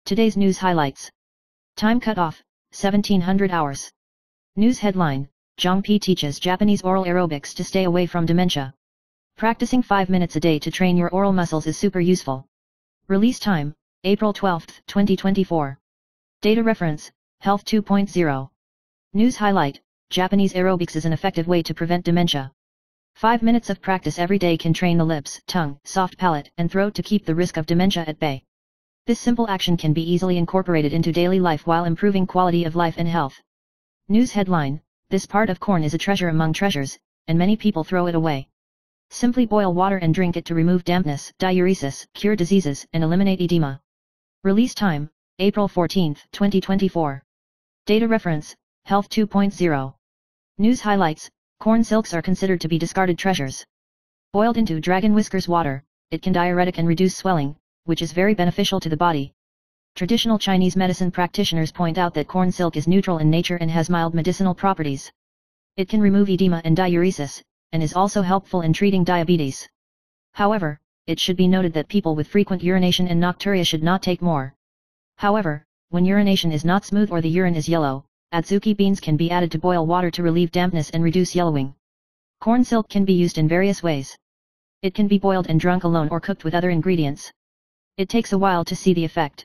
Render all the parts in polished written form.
Today's news highlights. Time cutoff, 1700 hours. News headline, Zhang Pi teaches Japanese oral aerobics to stay away from dementia. Practicing 5 minutes a day to train your oral muscles is super useful. Release time, April 12, 2024. Data reference, Health 2.0. News highlight, Japanese aerobics is an effective way to prevent dementia. 5 minutes of practice every day can train the lips, tongue, soft palate, and throat to keep the risk of dementia at bay. This simple action can be easily incorporated into daily life while improving quality of life and health. News headline, this part of corn is a treasure among treasures, and many people throw it away. Simply boil water and drink it to remove dampness, diuresis, cure diseases, and eliminate edema. Release time, April 14, 2024. Data reference, Health 2.0. News highlights, corn silks are considered to be discarded treasures. Boiled into dragon whiskers water, it can diuretic and reduce swelling, which is very beneficial to the body. Traditional Chinese medicine practitioners point out that corn silk is neutral in nature and has mild medicinal properties. It can remove edema and diuresis, and is also helpful in treating diabetes. However, it should be noted that people with frequent urination and nocturia should not take more. However, when urination is not smooth or the urine is yellow, adzuki beans can be added to boil water to relieve dampness and reduce yellowing. Corn silk can be used in various ways. It can be boiled and drunk alone or cooked with other ingredients. It takes a while to see the effect.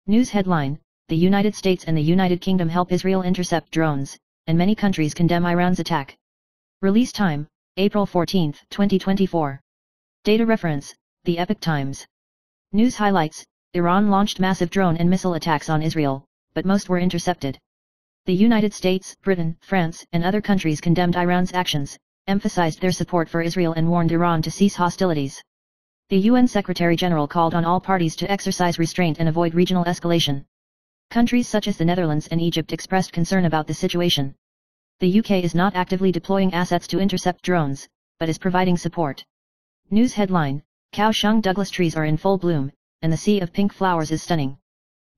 News headline, the United States and the United Kingdom help Israel intercept drones, and many countries condemn Iran's attack. Release time, April 14, 2024. Data reference, The Epoch Times. News highlights, Iran launched massive drone and missile attacks on Israel, but most were intercepted. The United States, Britain, France, and other countries condemned Iran's actions, emphasized their support for Israel and warned Iran to cease hostilities. The UN Secretary-General called on all parties to exercise restraint and avoid regional escalation. Countries such as the Netherlands and Egypt expressed concern about the situation. The UK is not actively deploying assets to intercept drones, but is providing support. News headline, Kaohsiung Douglas trees are in full bloom, and the sea of pink flowers is stunning.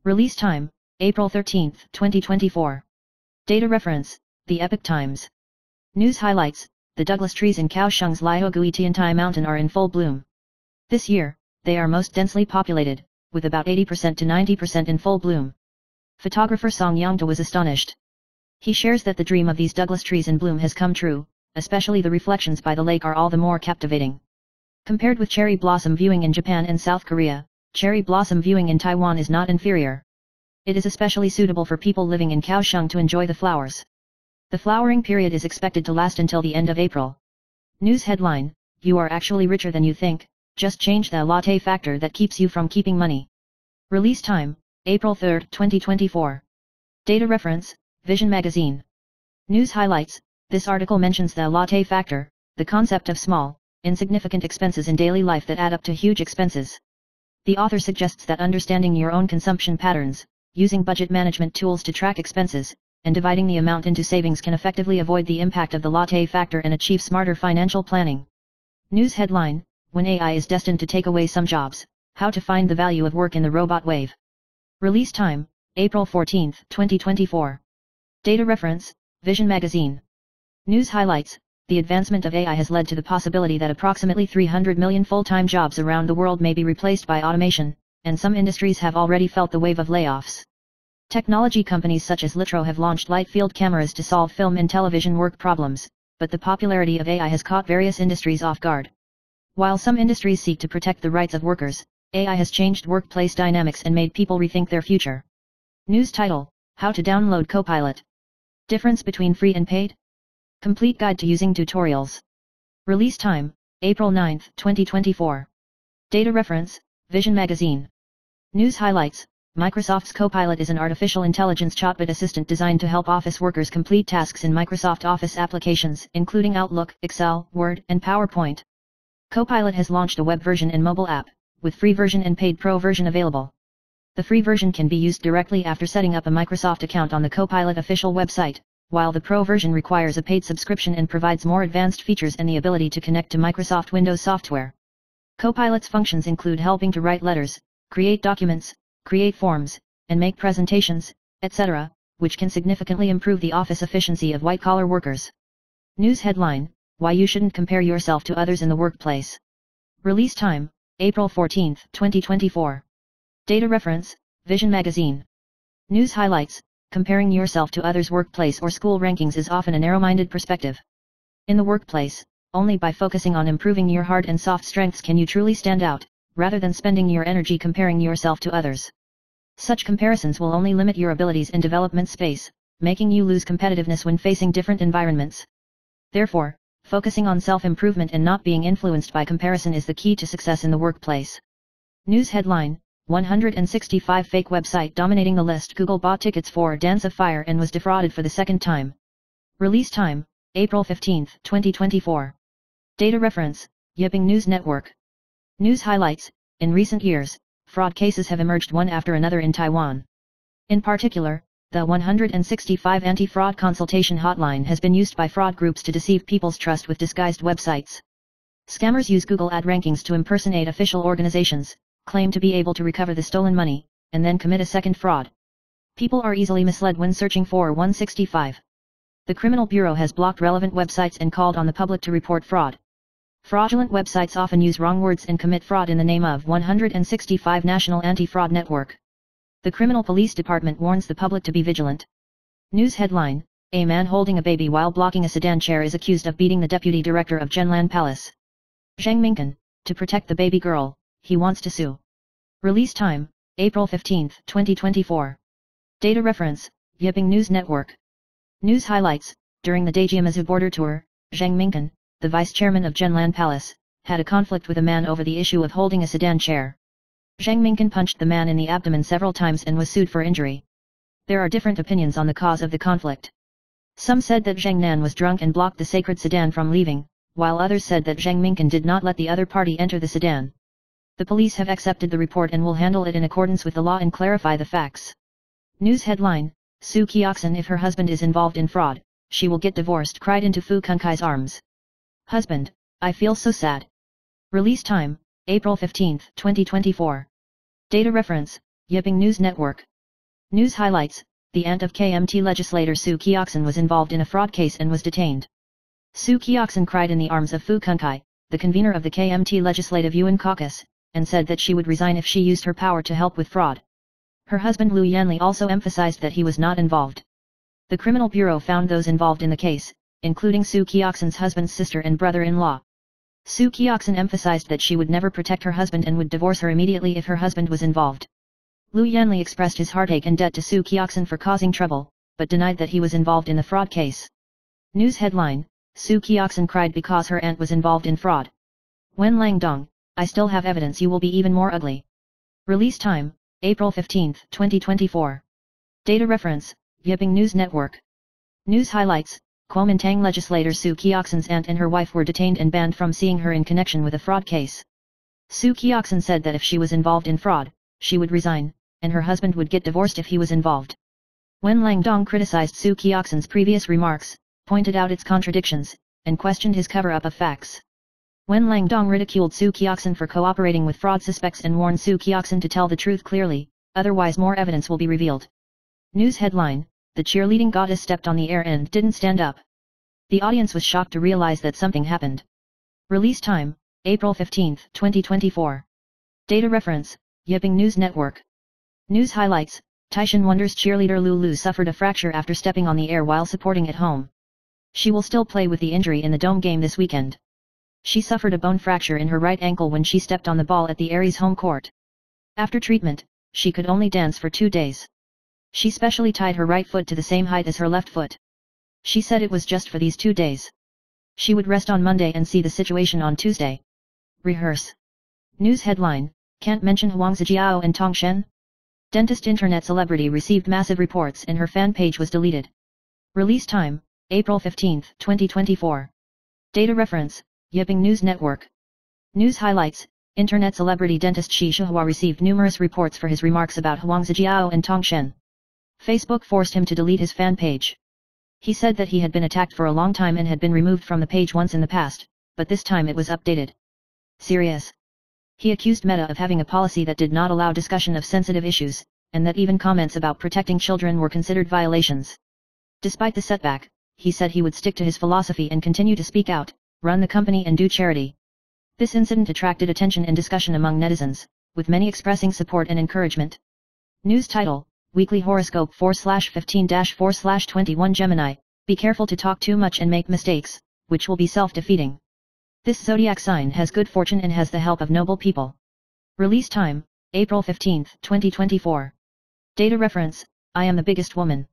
Release time, April 13, 2024. Data reference, The Epoch Times. News highlights, the Douglas trees in Kaohsiung's Liaogui Tiantai Mountain are in full bloom. This year, they are most densely populated, with about 80% to 90% in full bloom. Photographer Song Yangda was astonished. He shares that the dream of these Douglas trees in bloom has come true, especially the reflections by the lake are all the more captivating. Compared with cherry blossom viewing in Japan and South Korea, cherry blossom viewing in Taiwan is not inferior. It is especially suitable for people living in Kaohsiung to enjoy the flowers. The flowering period is expected to last until the end of April. News headline, you are actually richer than you think, just change the latte factor that keeps you from keeping money. Release time, April 3, 2024. Data reference, Vision Magazine. News highlights, this article mentions the latte factor, the concept of small, insignificant expenses in daily life that add up to huge expenses. The author suggests that understanding your own consumption patterns, using budget management tools to track expenses, and dividing the amount into savings can effectively avoid the impact of the latte factor and achieve smarter financial planning. News headline, when AI is destined to take away some jobs, how to find the value of work in the robot wave. Release time, April 14, 2024. Data reference, Vision Magazine. News highlights, the advancement of AI has led to the possibility that approximately 300 million full-time jobs around the world may be replaced by automation, and some industries have already felt the wave of layoffs. Technology companies such as Litro have launched light field cameras to solve film and television work problems, but the popularity of AI has caught various industries off guard. While some industries seek to protect the rights of workers, AI has changed workplace dynamics and made people rethink their future. News title, How to download Copilot. Difference between free and paid? Complete guide to using tutorials. Release time, April 9, 2024. Data reference, Vision Magazine. News highlights, Microsoft's Copilot is an artificial intelligence chatbot assistant designed to help office workers complete tasks in Microsoft Office applications, including Outlook, Excel, Word, and PowerPoint. Copilot has launched a web version and mobile app, with free version and paid pro version available. The free version can be used directly after setting up a Microsoft account on the Copilot official website, while the Pro version requires a paid subscription and provides more advanced features and the ability to connect to Microsoft Windows software. Copilot's functions include helping to write letters, create documents, create forms, and make presentations, etc., which can significantly improve the office efficiency of white-collar workers. News headline, Why you shouldn't compare yourself to others in the workplace. Release time, April 14, 2024. Data reference, Vision Magazine. News highlights: comparing yourself to others' workplace or school rankings is often a narrow-minded perspective. In the workplace, only by focusing on improving your hard and soft strengths can you truly stand out, rather than spending your energy comparing yourself to others. Such comparisons will only limit your abilities in development space, making you lose competitiveness when facing different environments. Therefore, focusing on self-improvement and not being influenced by comparison is the key to success in the workplace. News headline: 165 fake website dominating the list. Google bought tickets for Dance of Fire and was defrauded for the second time. Release time: April 15, 2024. Data reference: Yipping News Network. News highlights: in recent years, fraud cases have emerged one after another in Taiwan. In particular, the 165 anti-fraud consultation hotline has been used by fraud groups to deceive people's trust with disguised websites. Scammers use Google ad rankings to impersonate official organizations, claim to be able to recover the stolen money, and then commit a second fraud. People are easily misled when searching for 165. The Criminal Bureau has blocked relevant websites and called on the public to report fraud. Fraudulent websites often use wrong words and commit fraud in the name of 165 National Anti-Fraud Network. The Criminal Police Department warns the public to be vigilant. News headline: a man holding a baby while blocking a sedan chair is accused of beating the deputy director of Zhenlan Palace. Zhang Mingkan, to protect the baby girl, he wants to sue. Release time: April 15, 2024. Data reference: Yipping News Network. News highlights: during the Daejeonmazu border tour, Zhang Mingkan, the vice chairman of Zhenlan Palace, had a conflict with a man over the issue of holding a sedan chair. Zhang Mingkan punched the man in the abdomen several times and was sued for injury. There are different opinions on the cause of the conflict. Some said that Zhang Nan was drunk and blocked the sacred sedan from leaving, while others said that Zhang Mingkan did not let the other party enter the sedan. The police have accepted the report and will handle it in accordance with the law and clarify the facts. News headline: Sue Kyeoksun, if her husband is involved in fraud, she will get divorced, cried into Fu Kunkai's arms. Husband, I feel so sad. Release time: April 15, 2024. Data reference: Yipping News Network. News highlights: the aunt of KMT legislator Sue Kyeoksun was involved in a fraud case and was detained. Sue Kyeoksun cried in the arms of Fu Kunkai, the convener of the KMT Legislative Yuan Caucus, and said that she would resign if she used her power to help with fraud. Her husband Liu Yanli also emphasized that he was not involved. The Criminal Bureau found those involved in the case, including Sue Kyeoksun's husband's sister and brother-in-law. Sue Kyeoksun emphasized that she would never protect her husband and would divorce her immediately if her husband was involved. Liu Yanli expressed his heartache and debt to Sue Kyeoksun for causing trouble, but denied that he was involved in the fraud case. News headline: Sue Kyeoksun cried because her aunt was involved in fraud. Wen Langdong, I still have evidence you will be even more ugly. Release time: April 15, 2024. Data reference: Yipping News Network. News highlights: Kuomintang legislator Sue Kyeoksun's aunt and her wife were detained and banned from seeing her in connection with a fraud case. Sue Kyeoksun said that if she was involved in fraud, she would resign, and her husband would get divorced if he was involved. Wen Langdong criticized Sue Kyeoksun's previous remarks, pointed out its contradictions, and questioned his cover-up of facts. Wen Langdong ridiculed Sue Kyeoksun for cooperating with fraud suspects and warned Sue Kyeoksun to tell the truth clearly, otherwise more evidence will be revealed. News headline: the cheerleading goddess stepped on the air and didn't stand up. The audience was shocked to realize that something happened. Release time: April 15, 2024. Data reference: Yipping News Network. News highlights: Taishan Wonders cheerleader Lulu suffered a fracture after stepping on the air while supporting at home. She will still play with the injury in the Dome game this weekend. She suffered a bone fracture in her right ankle when she stepped on the ball at the Aries home court. After treatment, she could only dance for 2 days. She specially tied her right foot to the same height as her left foot. She said it was just for these 2 days. She would rest on Monday and see the situation on Tuesday. Rehearse. News headline: Can't mention Huang Zijiao and Tong Shen? Dentist internet celebrity received massive reports and her fan page was deleted. Release time: April 15, 2024. Data reference: Yipping News Network. News highlights: internet celebrity dentist Shi Shuhua received numerous reports for his remarks about Huang Zijiao and Tong Shen. Facebook forced him to delete his fan page. He said that he had been attacked for a long time and had been removed from the page once in the past, but this time it was updated. Serious. He accused Meta of having a policy that did not allow discussion of sensitive issues, and that even comments about protecting children were considered violations. Despite the setback, he said he would stick to his philosophy and continue to speak out, run the company and do charity. This incident attracted attention and discussion among netizens, with many expressing support and encouragement. News title, Weekly Horoscope 4/15-4/21 Gemini, be careful to talk too much and make mistakes, which will be self-defeating. This zodiac sign has good fortune and has the help of noble people. Release time, April 15, 2024. Data reference, I am the biggest woman.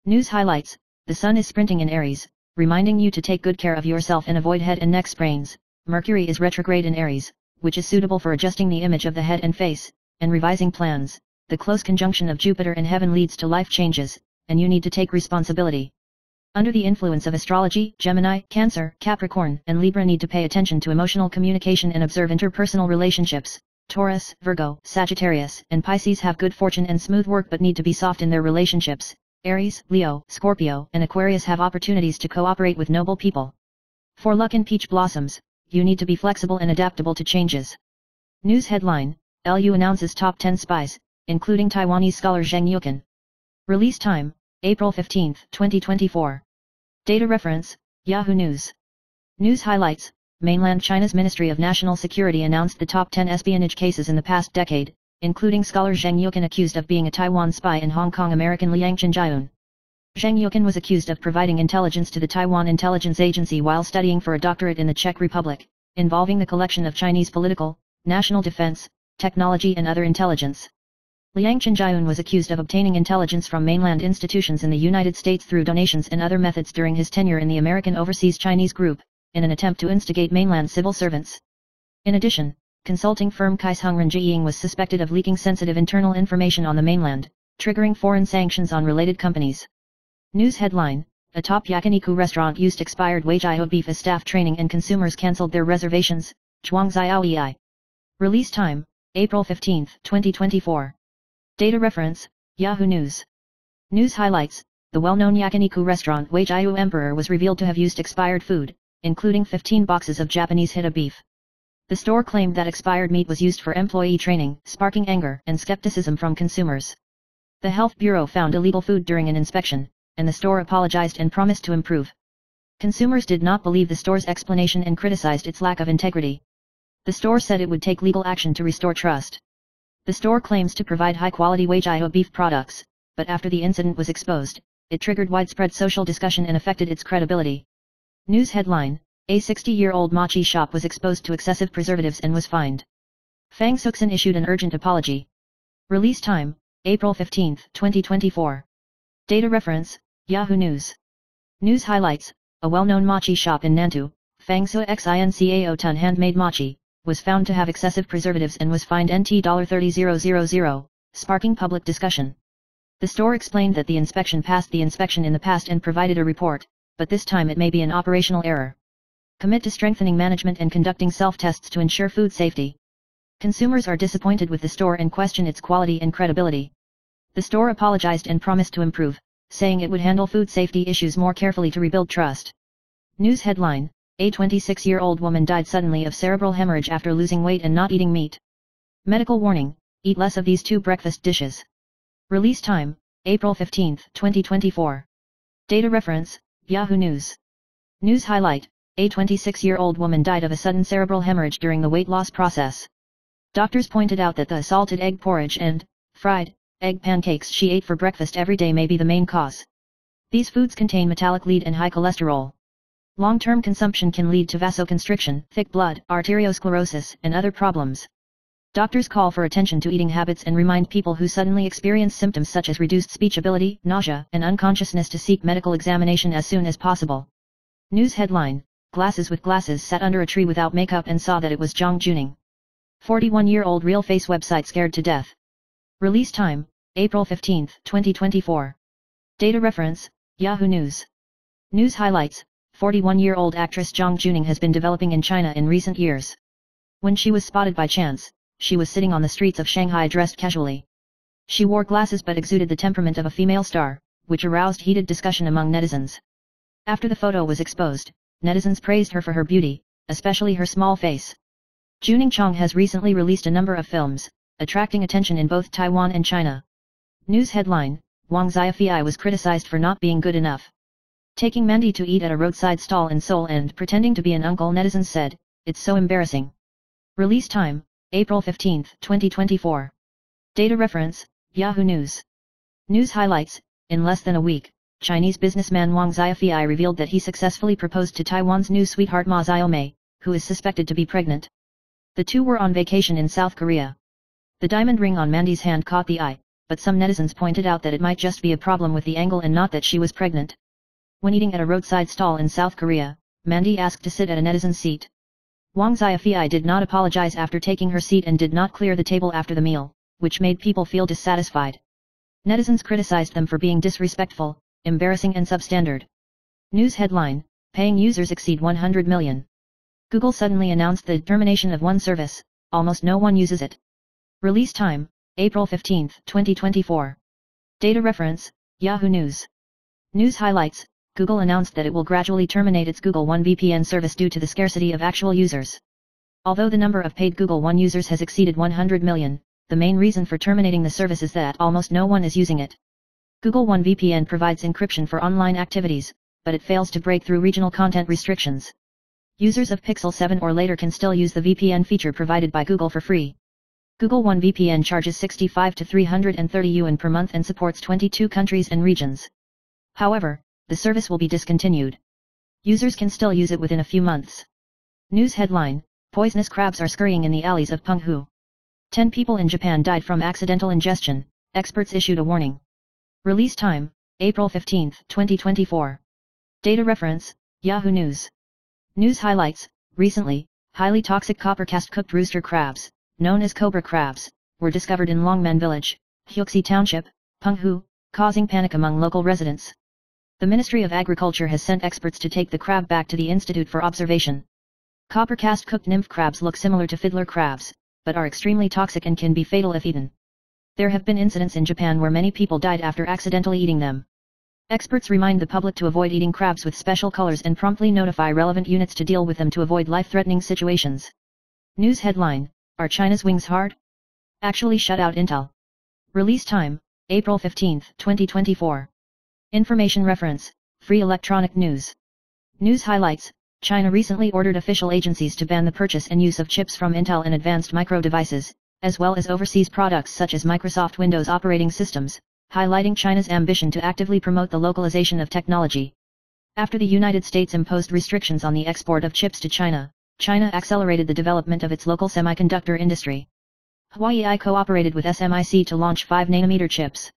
News highlights, the sun is sprinting in Aries, reminding you to take good care of yourself and avoid head and neck sprains. Mercury is retrograde in Aries, which is suitable for adjusting the image of the head and face, and revising plans. The close conjunction of Jupiter and Heaven leads to life changes, and you need to take responsibility. Under the influence of astrology, Gemini, Cancer, Capricorn, and Libra need to pay attention to emotional communication and observe interpersonal relationships. Taurus, Virgo, Sagittarius, and Pisces have good fortune and smooth work but need to be soft in their relationships. Aries, Leo, Scorpio, and Aquarius have opportunities to cooperate with noble people. For luck and peach blossoms, you need to be flexible and adaptable to changes. News headline, LU announces top 10 spies, including Taiwanese scholar Zheng Yuqin. Release time, April 15, 2024. Data reference, Yahoo News. News highlights, mainland China's Ministry of National Security announced the top 10 espionage cases in the past decade, including scholar Zheng Yuqin accused of being a Taiwan spy and Hong Kong American Liang Chenjiun. Zheng Yuqin was accused of providing intelligence to the Taiwan Intelligence Agency while studying for a doctorate in the Czech Republic, involving the collection of Chinese political, national defense, technology and other intelligence. Liang Chenjiun was accused of obtaining intelligence from mainland institutions in the United States through donations and other methods during his tenure in the American Overseas Chinese Group, in an attempt to instigate mainland civil servants. In addition, consulting firm Kaisheng Renjiying was suspected of leaking sensitive internal information on the mainland, triggering foreign sanctions on related companies. News headline, a top yakiniku restaurant used expired Weijio beef as staff training and consumers cancelled their reservations, Zhuangziao. Release time, April 15, 2024. Data reference, Yahoo News. News highlights, the well-known yakiniku restaurant Weijio Emperor was revealed to have used expired food, including 15 boxes of Japanese Hita beef. The store claimed that expired meat was used for employee training, sparking anger and skepticism from consumers. The Health Bureau found illegal food during an inspection, and the store apologized and promised to improve. Consumers did not believe the store's explanation and criticized its lack of integrity. The store said it would take legal action to restore trust. The store claims to provide high-quality Weijio beef products, but after the incident was exposed, it triggered widespread social discussion and affected its credibility. News headline, a 60-year-old mochi shop was exposed to excessive preservatives and was fined. Fang Suxin issued an urgent apology. Release time, April 15, 2024. Data reference, Yahoo News. News highlights, a well-known mochi shop in Nantou, Fangsu Xincao Tun handmade mochi, was found to have excessive preservatives and was fined NT $30,000, sparking public discussion. The store explained that the inspection passed the inspection in the past and provided a report, but this time it may be an operational error. Commit to strengthening management and conducting self-tests to ensure food safety. Consumers are disappointed with the store and question its quality and credibility. The store apologized and promised to improve, saying it would handle food safety issues more carefully to rebuild trust. News headline, a 26-year-old woman died suddenly of cerebral hemorrhage after losing weight and not eating meat. Medical warning, eat less of these 2 breakfast dishes. Release time, April 15, 2024. Data reference, Yahoo News. News highlight, a 26-year-old woman died of a sudden cerebral hemorrhage during the weight loss process. Doctors pointed out that the salted egg porridge and fried egg pancakes she ate for breakfast every day may be the main cause. These foods contain metallic lead and high cholesterol. Long-term consumption can lead to vasoconstriction, thick blood, arteriosclerosis, and other problems. Doctors call for attention to eating habits and remind people who suddenly experience symptoms such as reduced speech ability, nausea, and unconsciousness to seek medical examination as soon as possible. News headline, Glasses with Glasses sat under a tree without makeup and saw that it was Zhang Juning. 41-year-old real face website scared to death. Release time, April 15, 2024. Data reference, Yahoo News. News highlights, 41-year-old actress Zhang Juning has been developing in China in recent years. When she was spotted by chance, she was sitting on the streets of Shanghai dressed casually. She wore glasses but exuded the temperament of a female star, which aroused heated discussion among netizens. After the photo was exposed, netizens praised her for her beauty, especially her small face. Juning Chong has recently released a number of films, attracting attention in both Taiwan and China. News headline, Wang Xiaofei was criticized for not being good enough. Taking Mandy to eat at a roadside stall in Seoul and pretending to be an uncle, netizens said, "It's so embarrassing." Release time, April 15, 2024. Data reference, Yahoo News. News highlights: in less than a week, Chinese businessman Wang Xiaofei revealed that he successfully proposed to Taiwan's new sweetheart Ma Xiaomei, who is suspected to be pregnant. The two were on vacation in South Korea. The diamond ring on Mandy's hand caught the eye, but some netizens pointed out that it might just be a problem with the angle and not that she was pregnant. When eating at a roadside stall in South Korea, Mandy asked to sit at a netizen's seat. Wang Xiaofei did not apologize after taking her seat and did not clear the table after the meal, which made people feel dissatisfied. Netizens criticized them for being disrespectful, embarrassing and substandard. News headline: paying users exceed 100 million. Google suddenly announced the termination of one service, almost no one uses it. Release time: April 15, 2024. Data reference: Yahoo News. News highlights: Google announced that it will gradually terminate its Google One VPN service due to the scarcity of actual users. Although the number of paid Google One users has exceeded 100 million, the main reason for terminating the service is that almost no one is using it. Google One VPN provides encryption for online activities, but it fails to break through regional content restrictions. Users of Pixel 7 or later can still use the VPN feature provided by Google for free. Google One VPN charges 65 to 330 yuan per month and supports 22 countries and regions. However, the service will be discontinued. Users can still use it within a few months. News headline: poisonous crabs are scurrying in the alleys of Penghu. 10 people in Japan died from accidental ingestion, experts issued a warning. Release time: April 15, 2024. Data reference: Yahoo News. News highlights: recently, highly toxic copper-cast cooked rooster crabs, known as cobra crabs, were discovered in Longmen Village, Hyuxi Township, Penghu, causing panic among local residents. The Ministry of Agriculture has sent experts to take the crab back to the institute for observation. Copper-cast cooked nymph crabs look similar to fiddler crabs, but are extremely toxic and can be fatal if eaten. There have been incidents in Japan where many people died after accidentally eating them. Experts remind the public to avoid eating crabs with special colors and promptly notify relevant units to deal with them to avoid life-threatening situations. News headline: are China's wings hard? Actually shut out Intel. Release time: April 15, 2024. Information reference: Free Electronic News. News highlights: China recently ordered official agencies to ban the purchase and use of chips from Intel and advanced micro devices, as well as overseas products such as Microsoft Windows operating systems, highlighting China's ambition to actively promote the localization of technology. After the United States imposed restrictions on the export of chips to China, China accelerated the development of its local semiconductor industry. Huawei cooperated with SMIC to launch 5nm chips.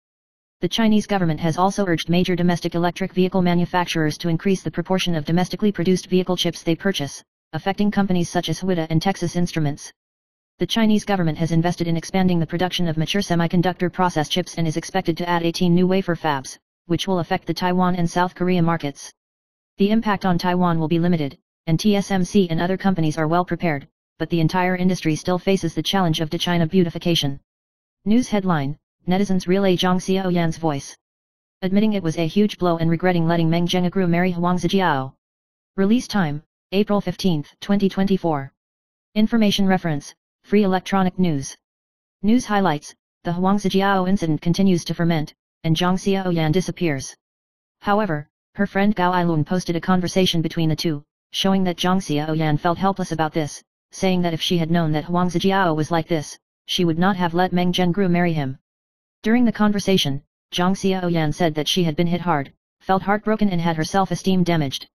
The Chinese government has also urged major domestic electric vehicle manufacturers to increase the proportion of domestically produced vehicle chips they purchase, affecting companies such as Huida and Texas Instruments. The Chinese government has invested in expanding the production of mature semiconductor process chips and is expected to add 18 new wafer fabs, which will affect the Taiwan and South Korea markets. The impact on Taiwan will be limited, and TSMC and other companies are well prepared, but the entire industry still faces the challenge of China beautification. News headline: netizens relay Zhang Xiaoyan's voice. Admitting it was a huge blow and regretting letting Meng Zhengagru marry Huang Zijiao. Release time: April 15, 2024. Information reference: Free Electronic News. News highlights: the Huang Zijiao incident continues to ferment, and Zhang Xiaoyan disappears. However, her friend Gao Ailun posted a conversation between the two, showing that Zhang Xiaoyan felt helpless about this, saying that if she had known that Huang Zijiao was like this, she would not have let Meng Zhengagru marry him. During the conversation, Zhang Xiaoyan said that she had been hit hard, felt heartbroken and had her self-esteem damaged.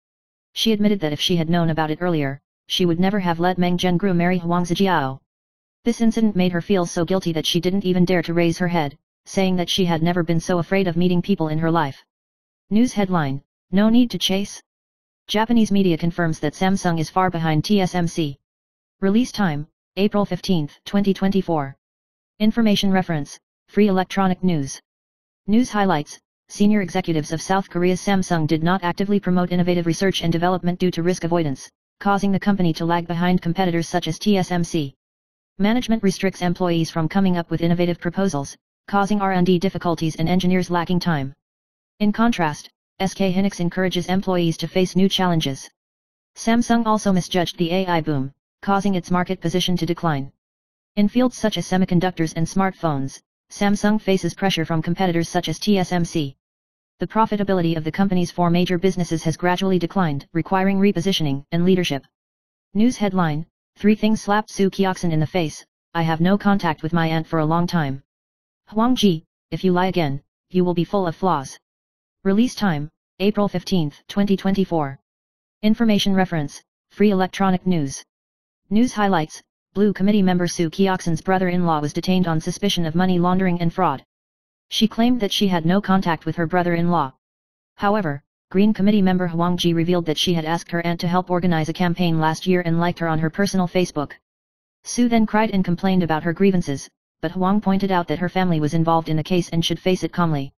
She admitted that if she had known about it earlier, she would never have let Meng Zhengagru marry Huang Zijiao. This incident made her feel so guilty that she didn't even dare to raise her head, saying that she had never been so afraid of meeting people in her life. News headline: no need to chase? Japanese media confirms that Samsung is far behind TSMC. Release time: April 15, 2024. Information reference: Free Electronic News. News highlights: senior executives of South Korea's Samsung did not actively promote innovative research and development due to risk avoidance, causing the company to lag behind competitors such as TSMC. Management restricts employees from coming up with innovative proposals, causing R&D difficulties and engineers lacking time. In contrast, SK Hynix encourages employees to face new challenges. Samsung also misjudged the AI boom, causing its market position to decline. In fields such as semiconductors and smartphones, Samsung faces pressure from competitors such as TSMC. The profitability of the company's four major businesses has gradually declined, requiring repositioning and leadership. News headline: 3 things slapped Su Kyoxin in the face. I have no contact with my aunt for a long time. Huang Ji, if you lie again, you will be full of flaws. Release time, April 15, 2024. Information reference, Free Electronic News. News highlights, Blue Committee member Soo Kyeok-sun's brother-in-law was detained on suspicion of money laundering and fraud. She claimed that she had no contact with her brother-in-law. However, Green Committee member Hwang Ji revealed that she had asked her aunt to help organize a campaign last year and liked her on her personal Facebook. Soo then cried and complained about her grievances, but Hwang pointed out that her family was involved in the case and should face it calmly.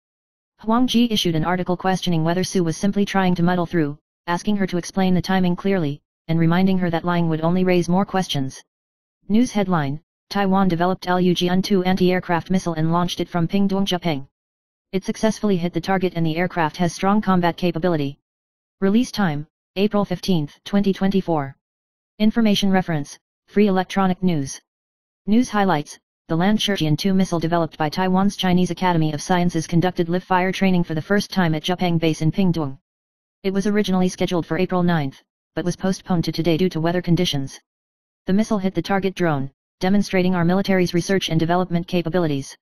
Hwang Ji issued an article questioning whether Soo was simply trying to muddle through, asking her to explain the timing clearly, and reminding her that lying would only raise more questions. News headline, Taiwan developed Lug-2 anti-aircraft missile and launched it from Pingdong, Japan. It successfully hit the target and the aircraft has strong combat capability. Release time, April 15, 2024. Information reference, Free Electronic News. News highlights, the Lug-2 missile developed by Taiwan's Chinese Academy of Sciences conducted live-fire training for the first time at Jupang Base in Pingdong. It was originally scheduled for April 9, but was postponed to today due to weather conditions. The missile hit the target drone, demonstrating our military's research and development capabilities.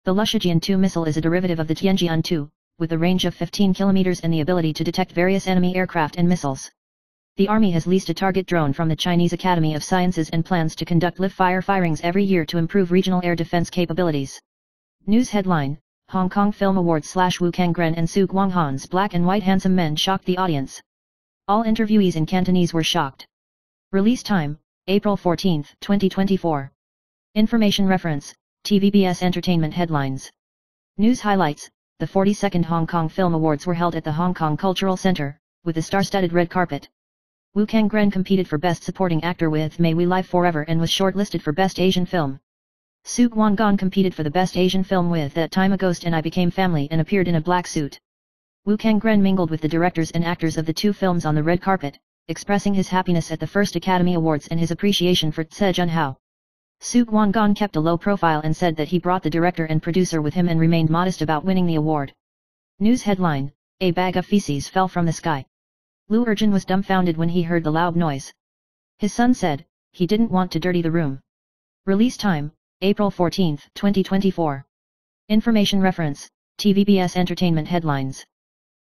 The Lug-2 missile is a derivative of the Tianjian-2, with a range of 15 kilometers and the ability to detect various enemy aircraft and missiles. The Army has leased a target drone from the Chinese Academy of Sciences and plans to conduct live-fire firings every year to improve regional air defense capabilities. News headline, Hong Kong Film Awards / Wu Kang-gren and Su Guanghan's black and white handsome men shocked the audience. All interviewees in Cantonese were shocked. Release time, April 14, 2024. Information reference, TVBS Entertainment Headlines. News highlights, the 42nd Hong Kong Film Awards were held at the Hong Kong Cultural Center, with a star-studded red carpet. Wu Kang-gren competed for Best Supporting Actor with May We Live Forever and was shortlisted for Best Asian Film. Su Guanghan competed for the Best Asian Film with That Time a Ghost and I Became Family and appeared in a black suit. Wu Kang-gren mingled with the directors and actors of the two films on the red carpet, expressing his happiness at the first Academy Awards and his appreciation for Tse Junhao. Su Guanghan kept a low profile and said that he brought the director and producer with him and remained modest about winning the award. News headline, a bag of feces fell from the sky. Liu Erjun was dumbfounded when he heard the loud noise. His son said, he didn't want to dirty the room. Release time, April 14, 2024. Information reference, TVBS Entertainment Headlines.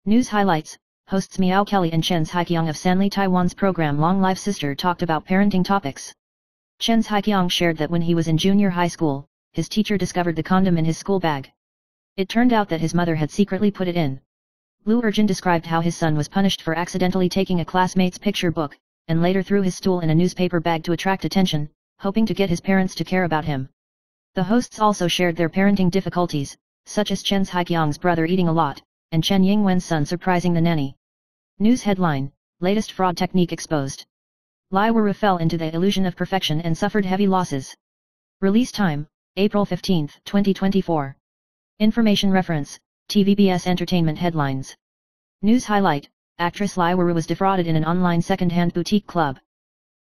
News highlights, hosts Miao Kelly and Chen Haiqiang of Sanli Taiwan's program Long Live Sister talked about parenting topics. Chen Haiqiang shared that when he was in junior high school, his teacher discovered the condom in his school bag. It turned out that his mother had secretly put it in. Liu Erjun described how his son was punished for accidentally taking a classmate's picture book, and later threw his stool in a newspaper bag to attract attention, hoping to get his parents to care about him. The hosts also shared their parenting difficulties, such as Chen Haiqiang's brother eating a lot, and Chen Yingwen's son surprising the nanny. News headline, latest fraud technique exposed. Lai Weiru fell into the illusion of perfection and suffered heavy losses. Release time, April 15, 2024. Information reference, TVBS Entertainment Headlines. News highlight, actress Lai Weiru was defrauded in an online second-hand boutique club.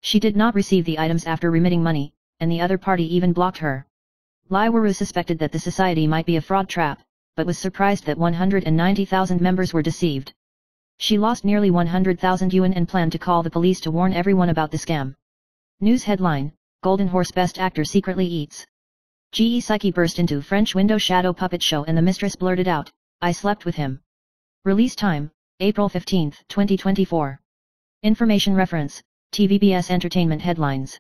She did not receive the items after remitting money, and the other party even blocked her. Lai Weiru suspected that the society might be a fraud trap, but was surprised that 190,000 members were deceived. She lost nearly 100,000 yuan and planned to call the police to warn everyone about the scam. News headline, Golden Horse Best Actor secretly eats. Ge Saiki burst into French window shadow puppet show and the mistress blurted out, I slept with him. Release time, April 15, 2024. Information reference, TVBS Entertainment Headlines.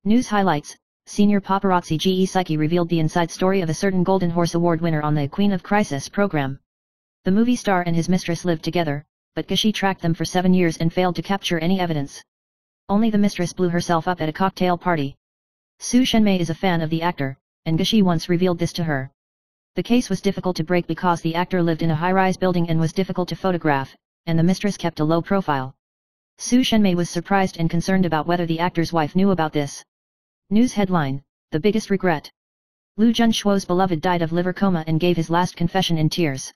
News highlights, senior paparazzi Ge Saiki revealed the inside story of a certain Golden Horse Award winner on the Queen of Crisis program. The movie star and his mistress lived together, but Gashi tracked them for 7 years and failed to capture any evidence. Only the mistress blew herself up at a cocktail party. Su Shenmei is a fan of the actor, and Gashi once revealed this to her. The case was difficult to break because the actor lived in a high-rise building and was difficult to photograph, and the mistress kept a low profile. Su Shenmei was surprised and concerned about whether the actor's wife knew about this. News headline, the biggest regret. Liu Junshuo's beloved died of liver coma and gave his last confession in tears.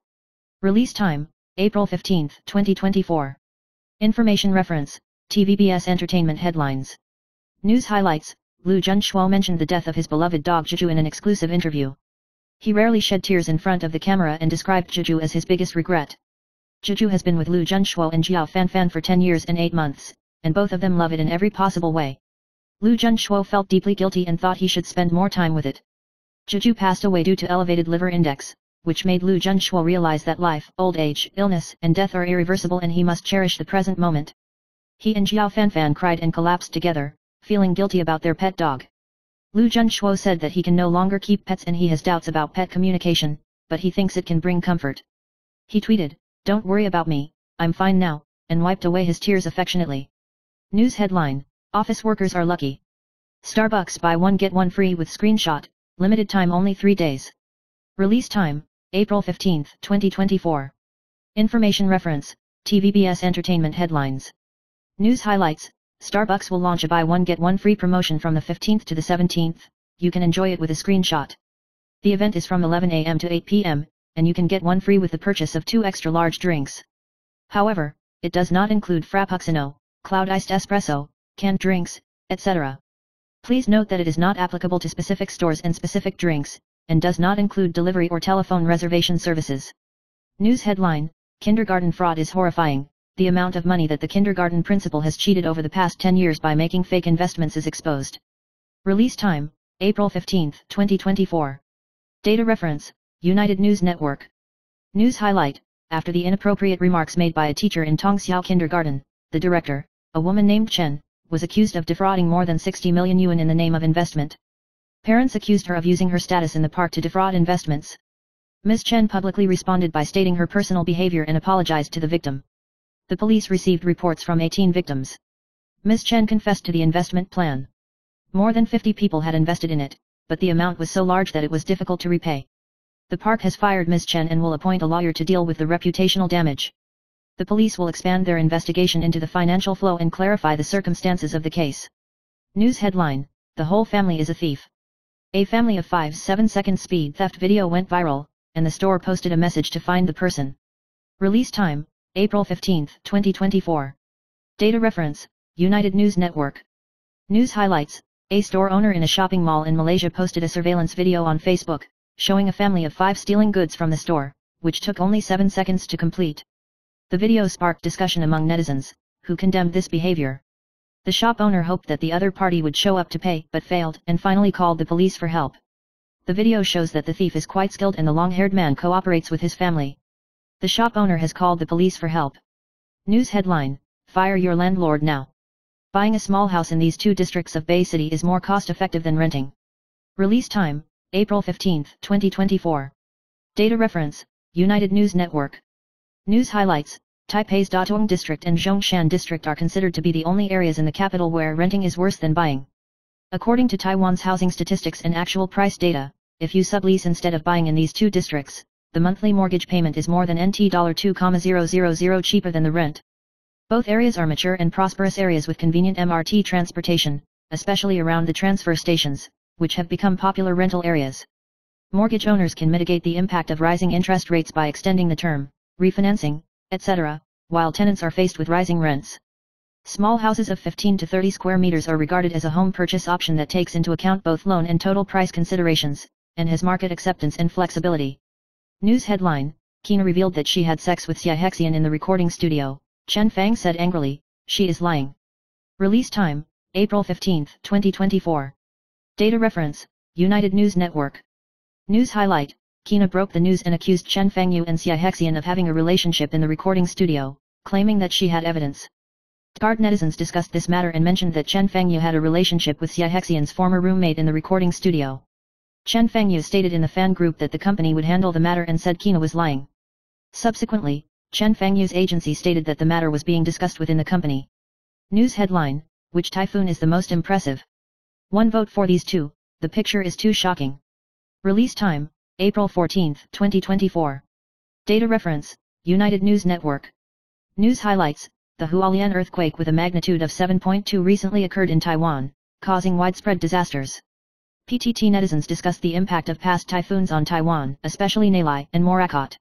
Release time, April 15, 2024. Information reference, TVBS Entertainment Headlines. News highlights, Liu Junshuo mentioned the death of his beloved dog Juju in an exclusive interview. He rarely shed tears in front of the camera and described Juju as his biggest regret. Juju has been with Liu Junshuo and Jiao Fanfan for 10 years and 8 months, and both of them love it in every possible way. Liu Junshuo felt deeply guilty and thought he should spend more time with it. Jeju passed away due to elevated liver index, which made Lu Junshuo realize that life, old age, illness, and death are irreversible and he must cherish the present moment. He and Xiao Fanfan cried and collapsed together, feeling guilty about their pet dog. Lu Junshuo said that he can no longer keep pets and he has doubts about pet communication, but he thinks it can bring comfort. He tweeted, "Don't worry about me, I'm fine now," and wiped away his tears affectionately. News headline, Office workers are lucky. Starbucks buy one get one free with screenshot, limited time only 3 days. Release time, April 15, 2024. Information reference, TVBS Entertainment headlines. News highlights, Starbucks will launch a buy one get one free promotion from the 15th to the 17th, you can enjoy it with a screenshot. The event is from 11 a.m. to 8 p.m., and you can get one free with the purchase of 2 extra large drinks. However, it does not include Frappuccino, Cloud Iced Espresso, canned drinks, etc. Please note that it is not applicable to specific stores and specific drinks, and does not include delivery or telephone reservation services. News headline, Kindergarten fraud is horrifying. The amount of money that the kindergarten principal has cheated over the past 10 years by making fake investments is exposed. Release time, April 15, 2024. Data reference, United News Network. News highlight, after the inappropriate remarks made by a teacher in Tongxiao Kindergarten, the director, a woman named Chen, was accused of defrauding more than 60 million yuan in the name of investment. Parents accused her of using her status in the park to defraud investments. Ms. Chen publicly responded by stating her personal behavior and apologized to the victim. The police received reports from 18 victims. Ms. Chen confessed to the investment plan. More than 50 people had invested in it, but the amount was so large that it was difficult to repay. The park has fired Ms. Chen and will appoint a lawyer to deal with the reputational damage. The police will expand their investigation into the financial flow and clarify the circumstances of the case. News headline, the whole family is a thief. A family of 5's 7-second speed theft video went viral, and the store posted a message to find the person. Release time, April 15, 2024. Data reference, United News Network. News highlights, a store owner in a shopping mall in Malaysia posted a surveillance video on Facebook, showing a family of 5 stealing goods from the store, which took only 7 seconds to complete. The video sparked discussion among netizens, who condemned this behavior. The shop owner hoped that the other party would show up to pay but failed and finally called the police for help. The video shows that the thief is quite skilled and the long-haired man cooperates with his family. The shop owner has called the police for help. News headline, fire your landlord now. Buying a small house in these 2 districts of Bay City is more cost-effective than renting. Release time, April 15, 2024. Data reference, United News Network. News highlights, Taipei's Datong District and Zhongshan District are considered to be the only areas in the capital where renting is worse than buying. According to Taiwan's housing statistics and actual price data, if you sublease instead of buying in these 2 districts, the monthly mortgage payment is more than NT $2,000 cheaper than the rent. Both areas are mature and prosperous areas with convenient MRT transportation, especially around the transfer stations, which have become popular rental areas. Mortgage owners can mitigate the impact of rising interest rates by extending the term, refinancing, etc., while tenants are faced with rising rents. Small houses of 15 to 30 square meters are regarded as a home purchase option that takes into account both loan and total price considerations, and has market acceptance and flexibility. News headline, Kina revealed that she had sex with Xia Hexian in the recording studio. Chen Fang said angrily, she is lying. Release time, April 15, 2024. Data reference, United News Network. News highlight, Kina broke the news and accused Chen Fangyu and Xia Hexian of having a relationship in the recording studio, claiming that she had evidence. Guard netizens discussed this matter and mentioned that Chen Fangyu had a relationship with Xia Hexian's former roommate in the recording studio. Chen Fangyu stated in the fan group that the company would handle the matter and said Kina was lying. Subsequently, Chen Fangyu's agency stated that the matter was being discussed within the company. News headline, which typhoon is the most impressive? 1 vote for these 2, the picture is too shocking. Release time, April 14, 2024. Data reference, United News Network. News highlights, the Hualien earthquake with a magnitude of 7.2 recently occurred in Taiwan, causing widespread disasters. PTT netizens discussed the impact of past typhoons on Taiwan, especially Nalai and Morakot.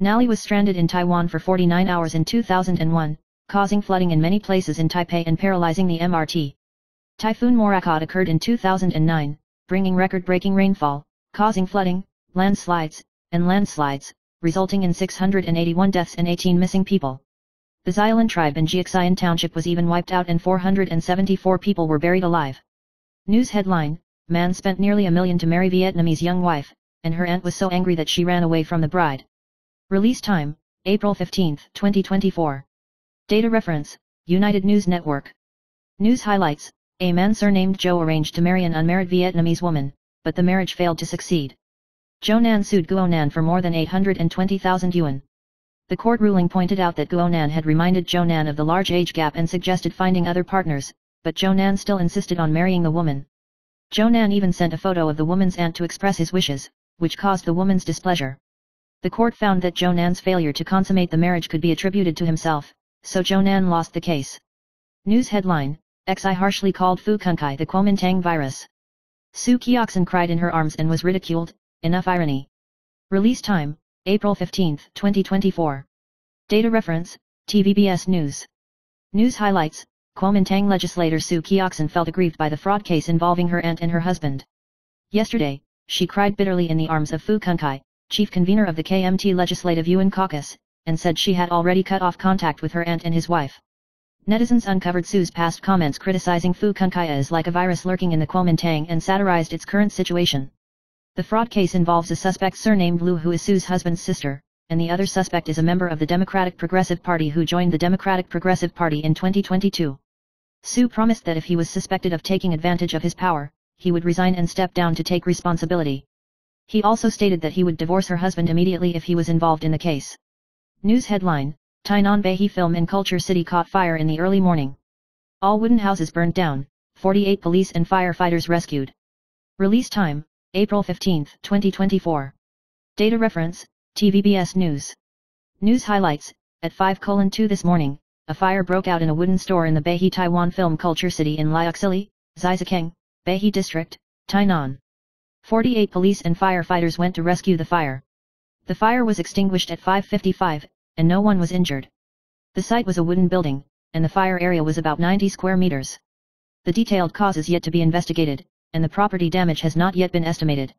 Nalai was stranded in Taiwan for 49 hours in 2001, causing flooding in many places in Taipei and paralyzing the MRT. Typhoon Morakot occurred in 2009, bringing record-breaking rainfall, causing flooding, landslides, resulting in 681 deaths and 18 missing people. The Xiaolan tribe in Jiaxian Township was even wiped out and 474 people were buried alive. News headline, man spent nearly $1 million to marry Vietnamese young wife, and her aunt was so angry that she ran away from the bride. Release time, April 15, 2024. Data reference, United News Network. News highlights, a man surnamed Joe arranged to marry an unmarried Vietnamese woman, but the marriage failed to succeed. Joe Nan sued Guo Nan for more than 820,000 yuan. The court ruling pointed out that Guo Nan had reminded Joe Nan of the large age gap and suggested finding other partners, but Joe Nan still insisted on marrying the woman. Joe Nan even sent a photo of the woman's aunt to express his wishes, which caused the woman's displeasure. The court found that Joe Nan's failure to consummate the marriage could be attributed to himself, so Joe Nan lost the case. News headline, XI harshly called Fu Kunkai the Kuomintang virus. Su Kioxin cried in her arms and was ridiculed, enough irony. Release time, April 15, 2024. Data reference, TVBS News. News highlights, Kuomintang legislator Su Kioxin felt aggrieved by the fraud case involving her aunt and her husband. Yesterday, she cried bitterly in the arms of Fu Kunkai, chief convener of the KMT Legislative Yuan Caucus, and said she had already cut off contact with her aunt and his wife. Netizens uncovered Su's past comments criticizing Fu Kunkai as like a virus lurking in the Kuomintang and satirized its current situation. The fraud case involves a suspect surnamed Lu who is Su's husband's sister, and the other suspect is a member of the Democratic Progressive Party who joined the Democratic Progressive Party in 2022. Su promised that if he was suspected of taking advantage of his power, he would resign and step down to take responsibility. He also stated that he would divorce her husband immediately if he was involved in the case. News headline, Tainan Beihe Film and Culture City caught fire in the early morning. All wooden houses burned down, 48 police and firefighters rescued. Release time, April 15, 2024. Data reference, TVBS News. News highlights, at 5:2 this morning, a fire broke out in a wooden store in the Beihe Taiwan Film Culture City in Liuxili, Zizakeng, Beihe District, Tainan. 48 police and firefighters went to rescue the fire. The fire was extinguished at 5:55, and no one was injured. The site was a wooden building, and the fire area was about 90 square meters. The detailed cause is yet to be investigated, and the property damage has not yet been estimated.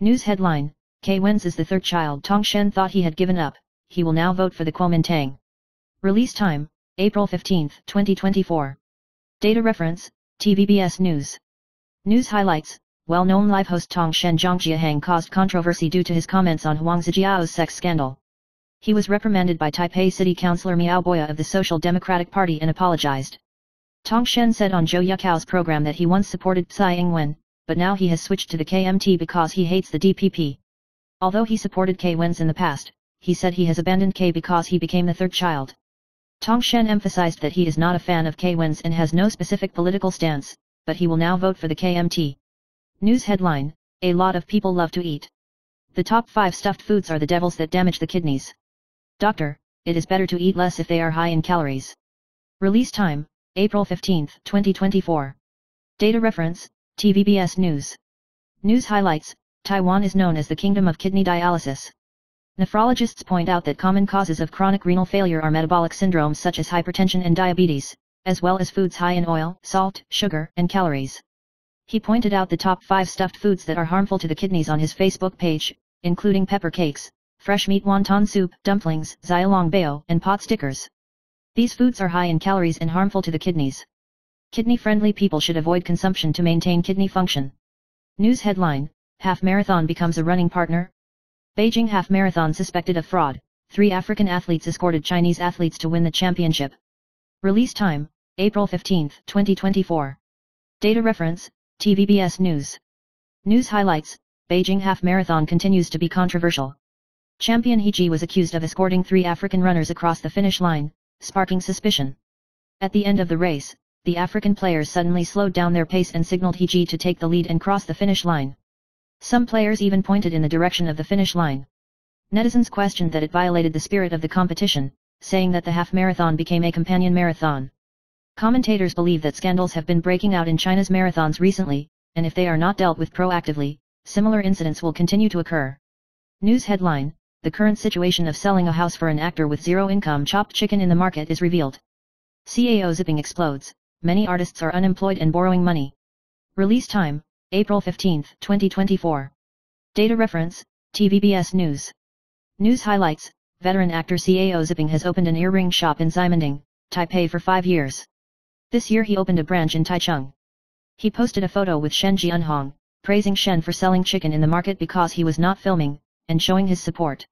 News headline, K. Wen's is the third child Tong Shen thought he had given up, he will now vote for the Kuomintang. Release time, April 15, 2024. Data reference, TVBS News. News highlights, well-known live host Tong Shen Zhongjiahang caused controversy due to his comments on Huang Zijiao's sex scandal. He was reprimanded by Taipei City Councilor Miao Boya of the Social Democratic Party and apologized. Tong Shen said on Zhou Yukao's program that he once supported Tsai Ing-wen, but now he has switched to the KMT because he hates the DPP. Although he supported K. Wen's in the past, he said he has abandoned K because he became the third child. Tong Shen emphasized that he is not a fan of K. Wen's and has no specific political stance, but he will now vote for the KMT. News headline, a lot of people love to eat. The top 5 stuffed foods are the devils that damage the kidneys. Doctor, it is better to eat less if they are high in calories. Release time, April 15, 2024. Data reference, TVBS News. News highlights, Taiwan is known as the kingdom of kidney dialysis. Nephrologists point out that common causes of chronic renal failure are metabolic syndromes such as hypertension and diabetes, as well as foods high in oil, salt, sugar, and calories. He pointed out the top 5 stuffed foods that are harmful to the kidneys on his Facebook page, including pepper cakes, fresh meat wonton soup, dumplings, xiaolong bao, and pot stickers. These foods are high in calories and harmful to the kidneys. Kidney-friendly people should avoid consumption to maintain kidney function. News headline, Half Marathon becomes a running partner. Beijing Half Marathon suspected of fraud, 3 African athletes escorted Chinese athletes to win the championship. Release time, April 15, 2024. Data reference, TVBS News. News highlights, Beijing Half Marathon continues to be controversial. Champion He Ji was accused of escorting 3 African runners across the finish line, sparking suspicion. At the end of the race, the African players suddenly slowed down their pace and signaled He Ji to take the lead and cross the finish line. Some players even pointed in the direction of the finish line. Netizens questioned that it violated the spirit of the competition, saying that the half marathon became a companion marathon. Commentators believe that scandals have been breaking out in China's marathons recently, and if they are not dealt with proactively, similar incidents will continue to occur. News headline, the current situation of selling a house for an actor with zero income chopped chicken in the market is revealed. CAO zipping explodes, many artists are unemployed and borrowing money. Release time, April 15, 2024. Data reference, TVBS News. News highlights, veteran actor CAO Zipping has opened an earring shop in Ximanding, Taipei for 5 years. This year he opened a branch in Taichung. He posted a photo with Shen Jianhong, praising Shen for selling chicken in the market because he was not filming, and showing his support.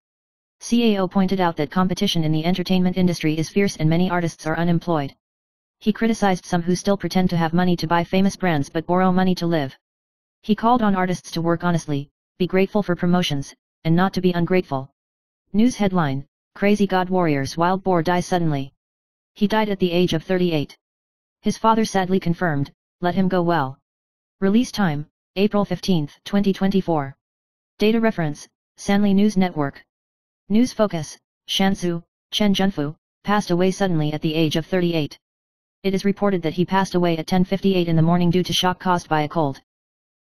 CAO pointed out that competition in the entertainment industry is fierce and many artists are unemployed. He criticized some who still pretend to have money to buy famous brands but borrow money to live. He called on artists to work honestly, be grateful for promotions, and not to be ungrateful. News headline: Crazy God Warrior's wild boar dies suddenly. He died at the age of 38. His father sadly confirmed, "Let him go well." Release time: April 15, 2024. Data reference: Sanli News Network. News focus: Shansu, Chen Junfu, passed away suddenly at the age of 38. It is reported that he passed away at 10:58 in the morning due to shock caused by a cold.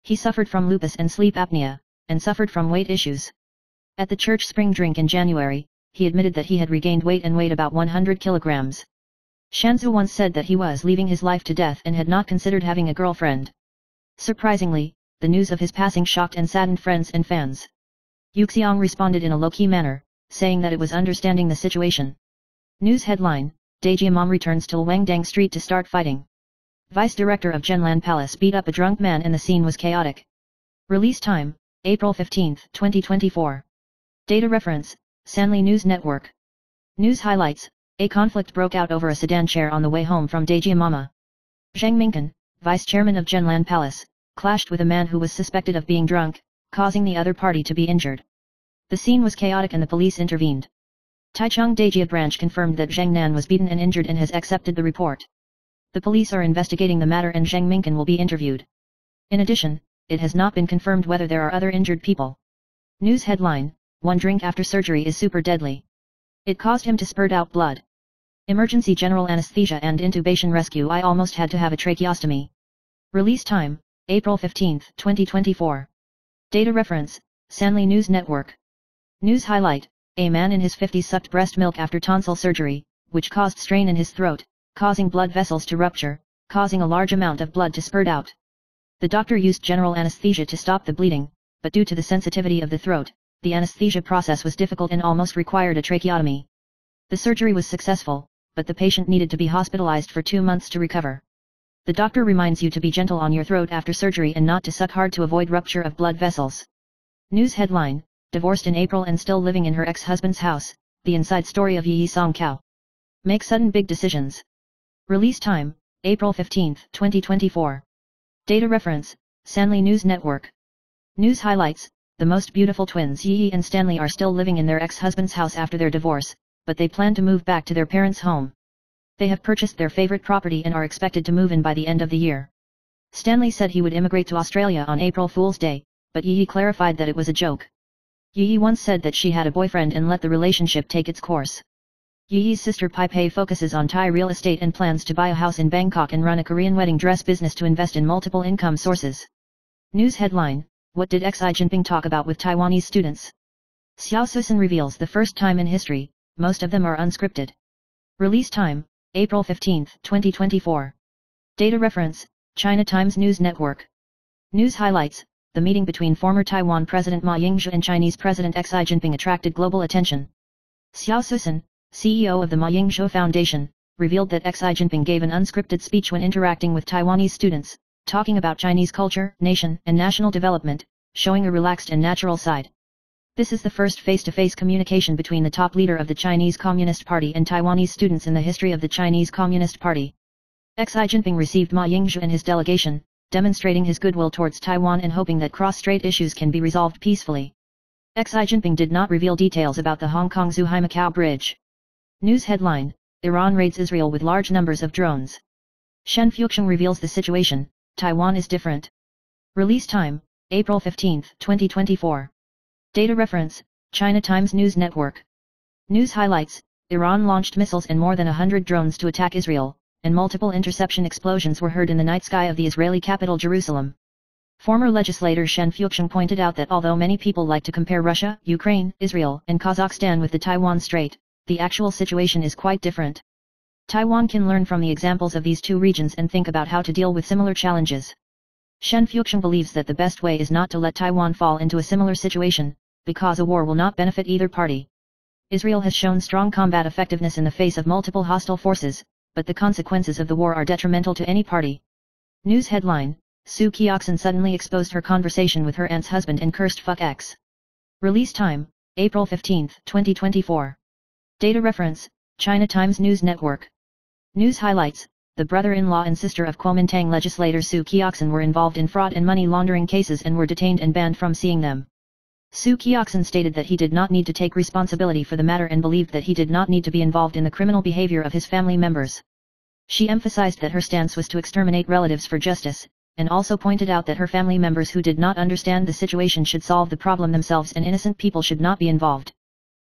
He suffered from lupus and sleep apnea, and suffered from weight issues. At the church spring drink in January, he admitted that he had regained weight and weighed about 100 kilograms. Shansu once said that he was leaving his life to death and had not considered having a girlfriend. Surprisingly, the news of his passing shocked and saddened friends and fans. Yuxiang responded in a low-key manner, saying that it was understanding the situation. News headline: Daejeon returns to Wangdang Street to start fighting. Vice Director of Zhenlan Palace beat up a drunk man and the scene was chaotic. Release time: April 15, 2024. Data reference: Sanli News Network. News highlights: A conflict broke out over a sedan chair on the way home from Daejeon. Zhang Mingkan, vice chairman of Zhenlan Palace, clashed with a man who was suspected of being drunk, causing the other party to be injured. The scene was chaotic and the police intervened. Taichung Daejia branch confirmed that Zhang Nan was beaten and injured and has accepted the report. The police are investigating the matter and Zhang Mingkan will be interviewed. In addition, it has not been confirmed whether there are other injured people. News headline: One drink after surgery is super deadly. It caused him to spurt out blood. Emergency general anesthesia and intubation rescue. I almost had to have a tracheostomy. Release time: April 15, 2024. Data reference: Sanli News Network. News highlight: A man in his 50s sucked breast milk after tonsil surgery, which caused strain in his throat, causing blood vessels to rupture, causing a large amount of blood to spurt out. The doctor used general anesthesia to stop the bleeding, but due to the sensitivity of the throat, the anesthesia process was difficult and almost required a tracheotomy. The surgery was successful, but the patient needed to be hospitalized for 2 months to recover. The doctor reminds you to be gentle on your throat after surgery and not to suck hard to avoid rupture of blood vessels. News headline: Divorced in April and still living in her ex-husband's house, the inside story of Yi Song Kao. Make sudden big decisions. Release time: April 15, 2024. Data reference: Sanli News Network. News highlights: The most beautiful twins Yi and Stanley are still living in their ex-husband's house after their divorce, but they plan to move back to their parents' home. They have purchased their favorite property and are expected to move in by the end of the year. Stanley said he would immigrate to Australia on April Fool's Day, but Yi clarified that it was a joke. Yi once said that she had a boyfriend and let the relationship take its course. Yi's sister Pai Pei focuses on Thai real estate and plans to buy a house in Bangkok and run a Korean wedding dress business to invest in multiple income sources. News headline: What did Xi Jinping talk about with Taiwanese students? Xiao Susan reveals the first time in history, most of them are unscripted. Release time: April 15, 2024. Data reference: China Times News Network. News highlights: The meeting between former Taiwan President Ma Ying-jeou and Chinese President Xi Jinping attracted global attention. Xiao Susan, CEO of the Ma Ying-jeou Foundation, revealed that Xi Jinping gave an unscripted speech when interacting with Taiwanese students, talking about Chinese culture, nation, and national development, showing a relaxed and natural side. This is the first face-to-face communication between the top leader of the Chinese Communist Party and Taiwanese students in the history of the Chinese Communist Party. Xi Jinping received Ma Ying-jeou and his delegation, demonstrating his goodwill towards Taiwan and hoping that cross-strait issues can be resolved peacefully. Xi Jinping did not reveal details about the Hong Kong-Zhuhai-Macau bridge. News headline: Iran raids Israel with large numbers of drones. Shen Fuqiang reveals the situation: Taiwan is different. Release time: April 15, 2024. Data reference: China Times News Network. News highlights: Iran launched missiles and more than 100 drones to attack Israel, and multiple interception explosions were heard in the night sky of the Israeli capital Jerusalem. Former legislator Shen Fuqiang pointed out that although many people like to compare Russia, Ukraine, Israel, and Kazakhstan with the Taiwan Strait, the actual situation is quite different. Taiwan can learn from the examples of these two regions and think about how to deal with similar challenges. Shen Fuqiang believes that the best way is not to let Taiwan fall into a similar situation, because a war will not benefit either party. Israel has shown strong combat effectiveness in the face of multiple hostile forces, but the consequences of the war are detrimental to any party. News headline: Soo Kyeoksun suddenly exposed her conversation with her aunt's husband and cursed fuck X. Release time, April 15, 2024. Data reference, China Times News Network. News highlights, the brother-in-law and sister of Kuomintang legislator Soo Kyeoksun were involved in fraud and money laundering cases and were detained and banned from seeing them. Soo Kyeoksun stated that he did not need to take responsibility for the matter and believed that he did not need to be involved in the criminal behavior of his family members. She emphasized that her stance was to exterminate relatives for justice, and also pointed out that her family members who did not understand the situation should solve the problem themselves and innocent people should not be involved.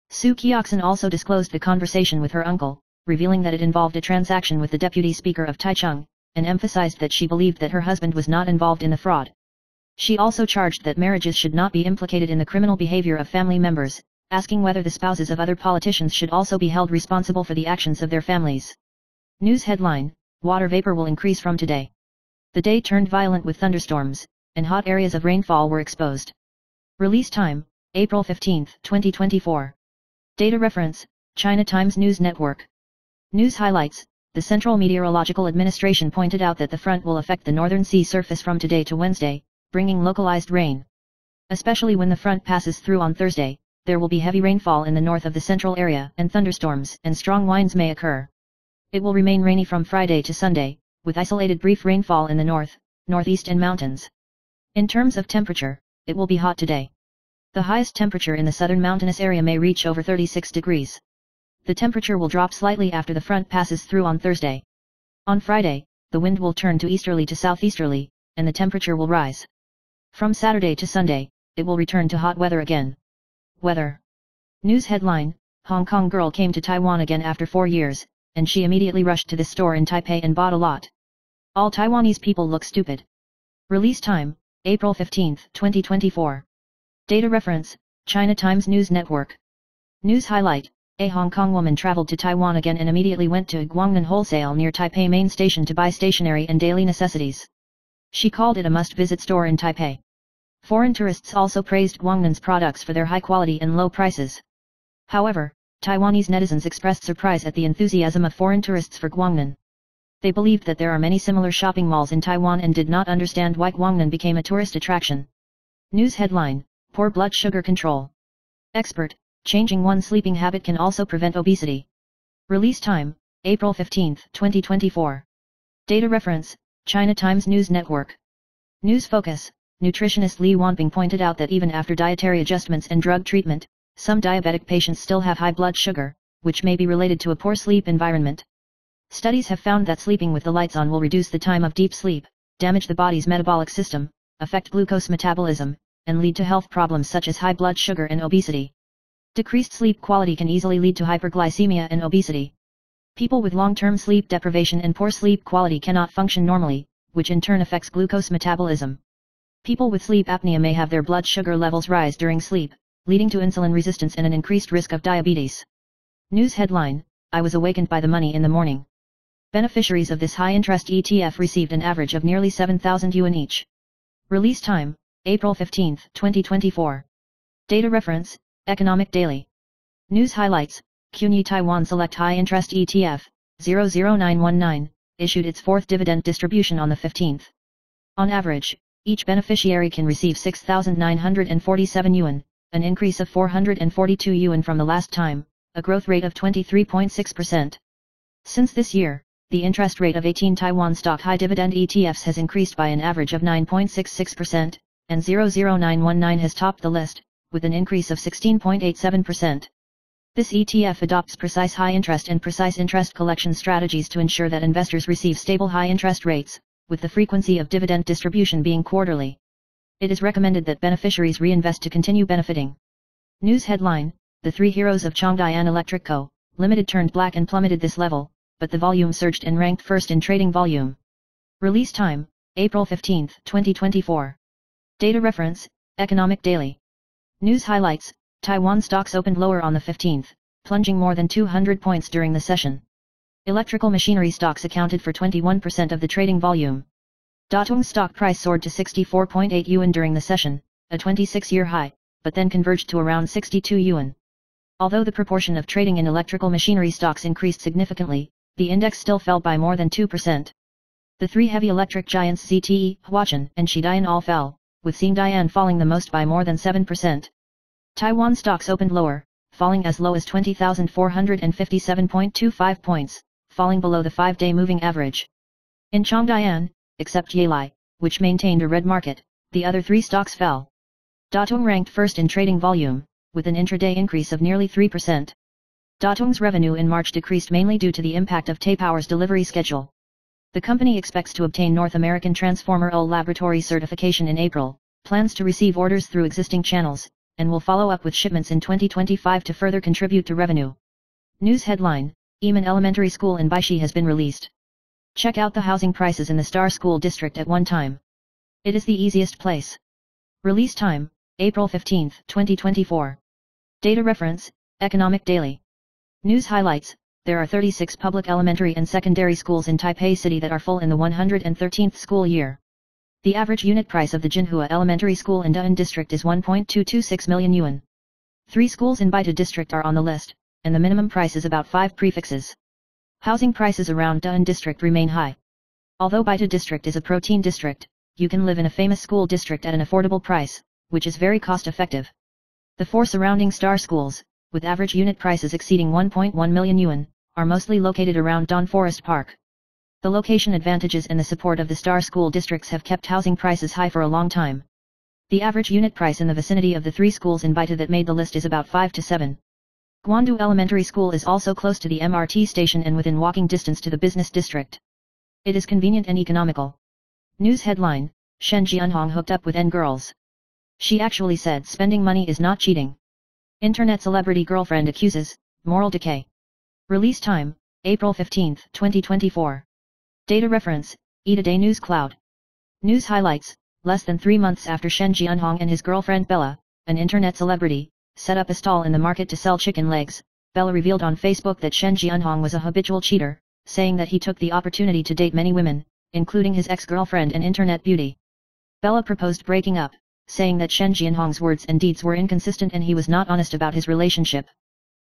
Soo Kyeoksun also disclosed the conversation with her uncle, revealing that it involved a transaction with the deputy speaker of Taichung, and emphasized that she believed that her husband was not involved in the fraud. She also charged that marriages should not be implicated in the criminal behavior of family members, asking whether the spouses of other politicians should also be held responsible for the actions of their families. News headline, water vapor will increase from today. The day turned violent with thunderstorms, and hot areas of rainfall were exposed. Release time, April 15, 2024. Data reference, China Times News Network. News highlights, the Central Meteorological Administration pointed out that the front will affect the northern sea surface from today to Wednesday, bringing localized rain. Especially when the front passes through on Thursday, there will be heavy rainfall in the north of the central area and thunderstorms and strong winds may occur. It will remain rainy from Friday to Sunday, with isolated brief rainfall in the north, northeast and mountains. In terms of temperature, it will be hot today. The highest temperature in the southern mountainous area may reach over 36 degrees. The temperature will drop slightly after the front passes through on Thursday. On Friday, the wind will turn to easterly to southeasterly, and the temperature will rise. From Saturday to Sunday, it will return to hot weather again. Weather. News headline, Hong Kong girl came to Taiwan again after 4 years, and she immediately rushed to this store in Taipei and bought a lot. All Taiwanese people look stupid. Release time, April 15, 2024. Data reference, China Times News Network. News highlight, a Hong Kong woman traveled to Taiwan again and immediately went to Guangnan Wholesale near Taipei Main Station to buy stationery and daily necessities. She called it a must-visit store in Taipei. Foreign tourists also praised Guangnan's products for their high quality and low prices. However, Taiwanese netizens expressed surprise at the enthusiasm of foreign tourists for Guangnan. They believed that there are many similar shopping malls in Taiwan and did not understand why Guangnan became a tourist attraction. News headline, poor blood sugar control. Expert, changing one's sleeping habit can also prevent obesity. Release time, April 15, 2024. Data reference, China Times News Network. News focus, nutritionist Li Wanping pointed out that even after dietary adjustments and drug treatment, some diabetic patients still have high blood sugar, which may be related to a poor sleep environment. Studies have found that sleeping with the lights on will reduce the time of deep sleep, damage the body's metabolic system, affect glucose metabolism, and lead to health problems such as high blood sugar and obesity. Decreased sleep quality can easily lead to hyperglycemia and obesity. People with long-term sleep deprivation and poor sleep quality cannot function normally, which in turn affects glucose metabolism. People with sleep apnea may have their blood sugar levels rise during sleep, leading to insulin resistance and an increased risk of diabetes. News headline, I was awakened by the money in the morning. Beneficiaries of this high-interest ETF received an average of nearly 7,000 yuan each. Release time, April 15, 2024. Data reference, Economic Daily. News highlights, CUNY Taiwan Select High Interest ETF, 00919, issued its fourth dividend distribution on the 15th. On average, each beneficiary can receive 6,947 yuan, an increase of 442 yuan from the last time, a growth rate of 23.6%. Since this year, the interest rate of 18 Taiwan stock high dividend ETFs has increased by an average of 9.66%, and 00919 has topped the list, with an increase of 16.87%. This ETF adopts precise high interest and precise interest collection strategies to ensure that investors receive stable high interest rates, with the frequency of dividend distribution being quarterly. It is recommended that beneficiaries reinvest to continue benefiting. News headline, the three heroes of Chongdayan Electric Co., Limited turned black and plummeted this level, but the volume surged and ranked first in trading volume. Release time, April 15, 2024. Data reference, Economic Daily. News highlights, Taiwan stocks opened lower on the 15th, plunging more than 200 points during the session. Electrical machinery stocks accounted for 21% of the trading volume. Datung's stock price soared to 64.8 yuan during the session, a 26-year high, but then converged to around 62 yuan. Although the proportion of trading in electrical machinery stocks increased significantly, the index still fell by more than 2%. The three heavy electric giants ZTE, Huacheng, and Shidian all fell, with Xingdian falling the most by more than 7%. Taiwan stocks opened lower, falling as low as 20,457.25 points, falling below the 5-day moving average. In Chongdian, except Yalai, which maintained a red market, the other three stocks fell. Datong ranked first in trading volume, with an intraday increase of nearly 3%. Datong's revenue in March decreased mainly due to the impact of Taipower's delivery schedule. The company expects to obtain North American Transformer O laboratory certification in April, plans to receive orders through existing channels, and will follow up with shipments in 2025 to further contribute to revenue. News headline: Yiman Elementary School in Baishi has been released. Check out the housing prices in the Star School District at one time. It is the easiest place. Release time: April 15, 2024. Data reference: Economic Daily. News highlights: there are 36 public elementary and secondary schools in Taipei City that are full in the 113th school year. The average unit price of the Jinhua Elementary School in Da'an District is 1.226 million yuan. 3 schools in Baita District are on the list, and the minimum price is about 5 prefixes. Housing prices around Da'an District remain high. Although Baita District is a protein district, you can live in a famous school district at an affordable price, which is very cost-effective. The 4 surrounding star schools, with average unit prices exceeding 1.1 million yuan, are mostly located around Don Forest Park. The location advantages and the support of the star school districts have kept housing prices high for a long time. The average unit price in the vicinity of the 3 schools in Baita that made the list is about 5 to 7. Guandu Elementary School is also close to the MRT station and within walking distance to the business district. It is convenient and economical. News headline: Shen Jianhong hooked up with N girls. She actually said spending money is not cheating. Internet celebrity girlfriend accuses moral decay. Release time: April 15, 2024. Data reference: Ida Day News Cloud. News highlights: less than 3 months after Shen Jianhong and his girlfriend Bella, an internet celebrity, set up a stall in the market to sell chicken legs, Bella revealed on Facebook that Shen Jianhong was a habitual cheater, saying that he took the opportunity to date many women, including his ex-girlfriend and internet beauty. Bella proposed breaking up, saying that Shen Jianhong's words and deeds were inconsistent and he was not honest about his relationship.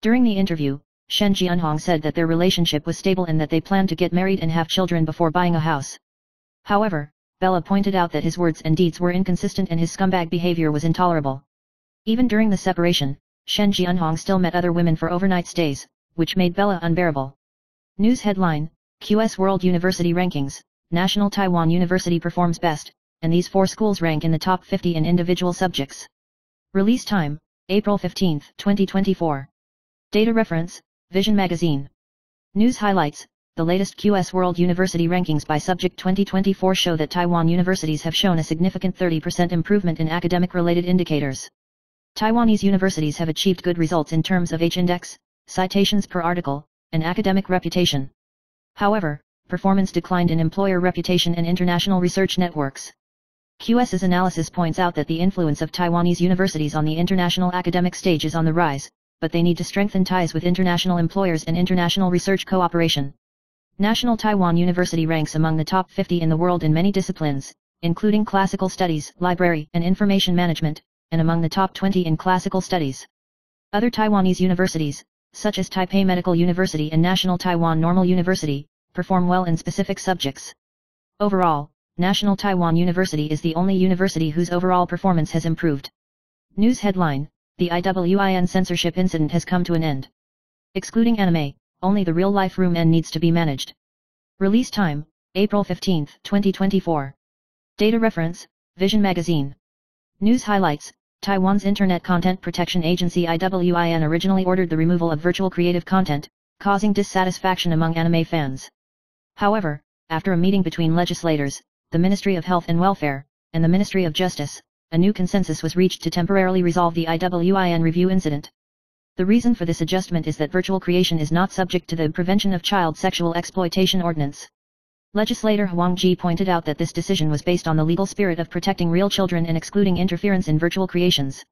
During the interview, Shen Jianhong said that their relationship was stable and that they planned to get married and have children before buying a house. However, Bella pointed out that his words and deeds were inconsistent and his scumbag behavior was intolerable. Even during the separation, Shen Jianhong still met other women for overnight stays, which made Bella unbearable. News headline: QS World University Rankings, National Taiwan University performs best, and these 4 schools rank in the top 50 in individual subjects. Release time: April 15, 2024. Data reference: Vision Magazine. News highlights: the latest QS World University Rankings by Subject 2024 show that Taiwan universities have shown a significant 30% improvement in academic-related indicators. Taiwanese universities have achieved good results in terms of H-index, citations per article, and academic reputation. However, performance declined in employer reputation and international research networks. QS's analysis points out that the influence of Taiwanese universities on the international academic stage is on the rise, but they need to strengthen ties with international employers and international research cooperation. National Taiwan University ranks among the top 50 in the world in many disciplines, including classical studies, library and information management, and among the top 20 in classical studies. Other Taiwanese universities, such as Taipei Medical University and National Taiwan Normal University, perform well in specific subjects. Overall, National Taiwan University is the only university whose overall performance has improved. News headline: the IWIN censorship incident has come to an end. Excluding anime, only the real-life room N needs to be managed. Release time: April 15, 2024. Data reference: Vision Magazine. News highlights: Taiwan's Internet Content Protection Agency IWIN originally ordered the removal of virtual creative content, causing dissatisfaction among anime fans. However, after a meeting between legislators, the Ministry of Health and Welfare, and the Ministry of Justice, a new consensus was reached to temporarily resolve the IWIN review incident. The reason for this adjustment is that virtual creation is not subject to the Prevention of Child Sexual Exploitation Ordinance. Legislator Huang Ji pointed out that this decision was based on the legal spirit of protecting real children and excluding interference in virtual creations.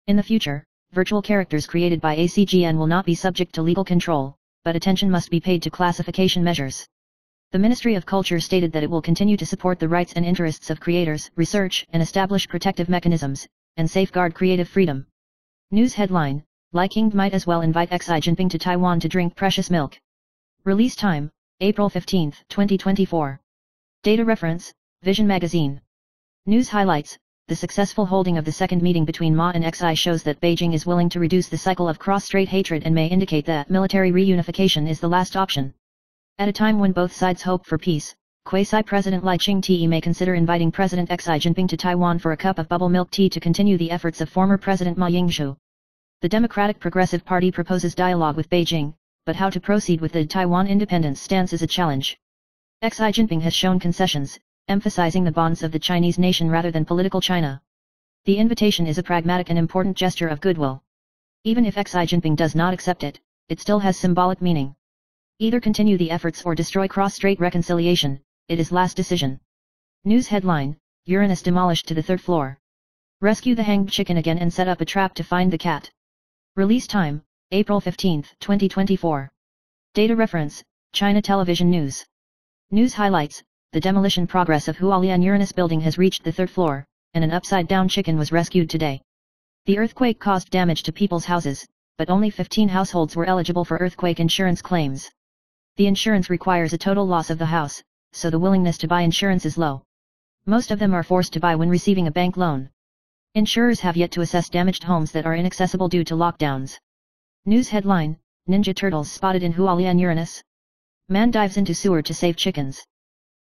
In the future, virtual characters created by ACGN will not be subject to legal control, but attention must be paid to classification measures. The Ministry of Culture stated that it will continue to support the rights and interests of creators, research and establish protective mechanisms, and safeguard creative freedom. News headline: Li King might as well invite Xi Jinping to Taiwan to drink precious milk. Release time: April 15, 2024. Data reference, Vision Magazine. News highlights, the successful holding of the second meeting between Ma and Xi shows that Beijing is willing to reduce the cycle of cross-strait hatred and may indicate that military reunification is the last option. At a time when both sides hope for peace, Quasi-President Lai Ching-te may consider inviting President Xi Jinping to Taiwan for a cup of bubble milk tea to continue the efforts of former President Ma Ying-jeou. The Democratic Progressive Party proposes dialogue with Beijing, but how to proceed with the Taiwan independence stance is a challenge. Xi Jinping has shown concessions, emphasizing the bonds of the Chinese nation rather than political China. The invitation is a pragmatic and important gesture of goodwill. Even if Xi Jinping does not accept it, it still has symbolic meaning. Either continue the efforts or destroy cross-strait reconciliation, it is last decision. News headline, Uranus demolished to the third floor. Rescue the hanged chicken again and set up a trap to find the cat. Release time, April 15, 2024. Data reference, China Television News. News highlights, the demolition progress of Hualien Uranus building has reached the third floor, and an upside-down chicken was rescued today. The earthquake caused damage to people's houses, but only 15 households were eligible for earthquake insurance claims. The insurance requires a total loss of the house, so the willingness to buy insurance is low. Most of them are forced to buy when receiving a bank loan. Insurers have yet to assess damaged homes that are inaccessible due to lockdowns. News headline, Ninja Turtles spotted in Hualien Uranus. Man dives into sewer to save chickens.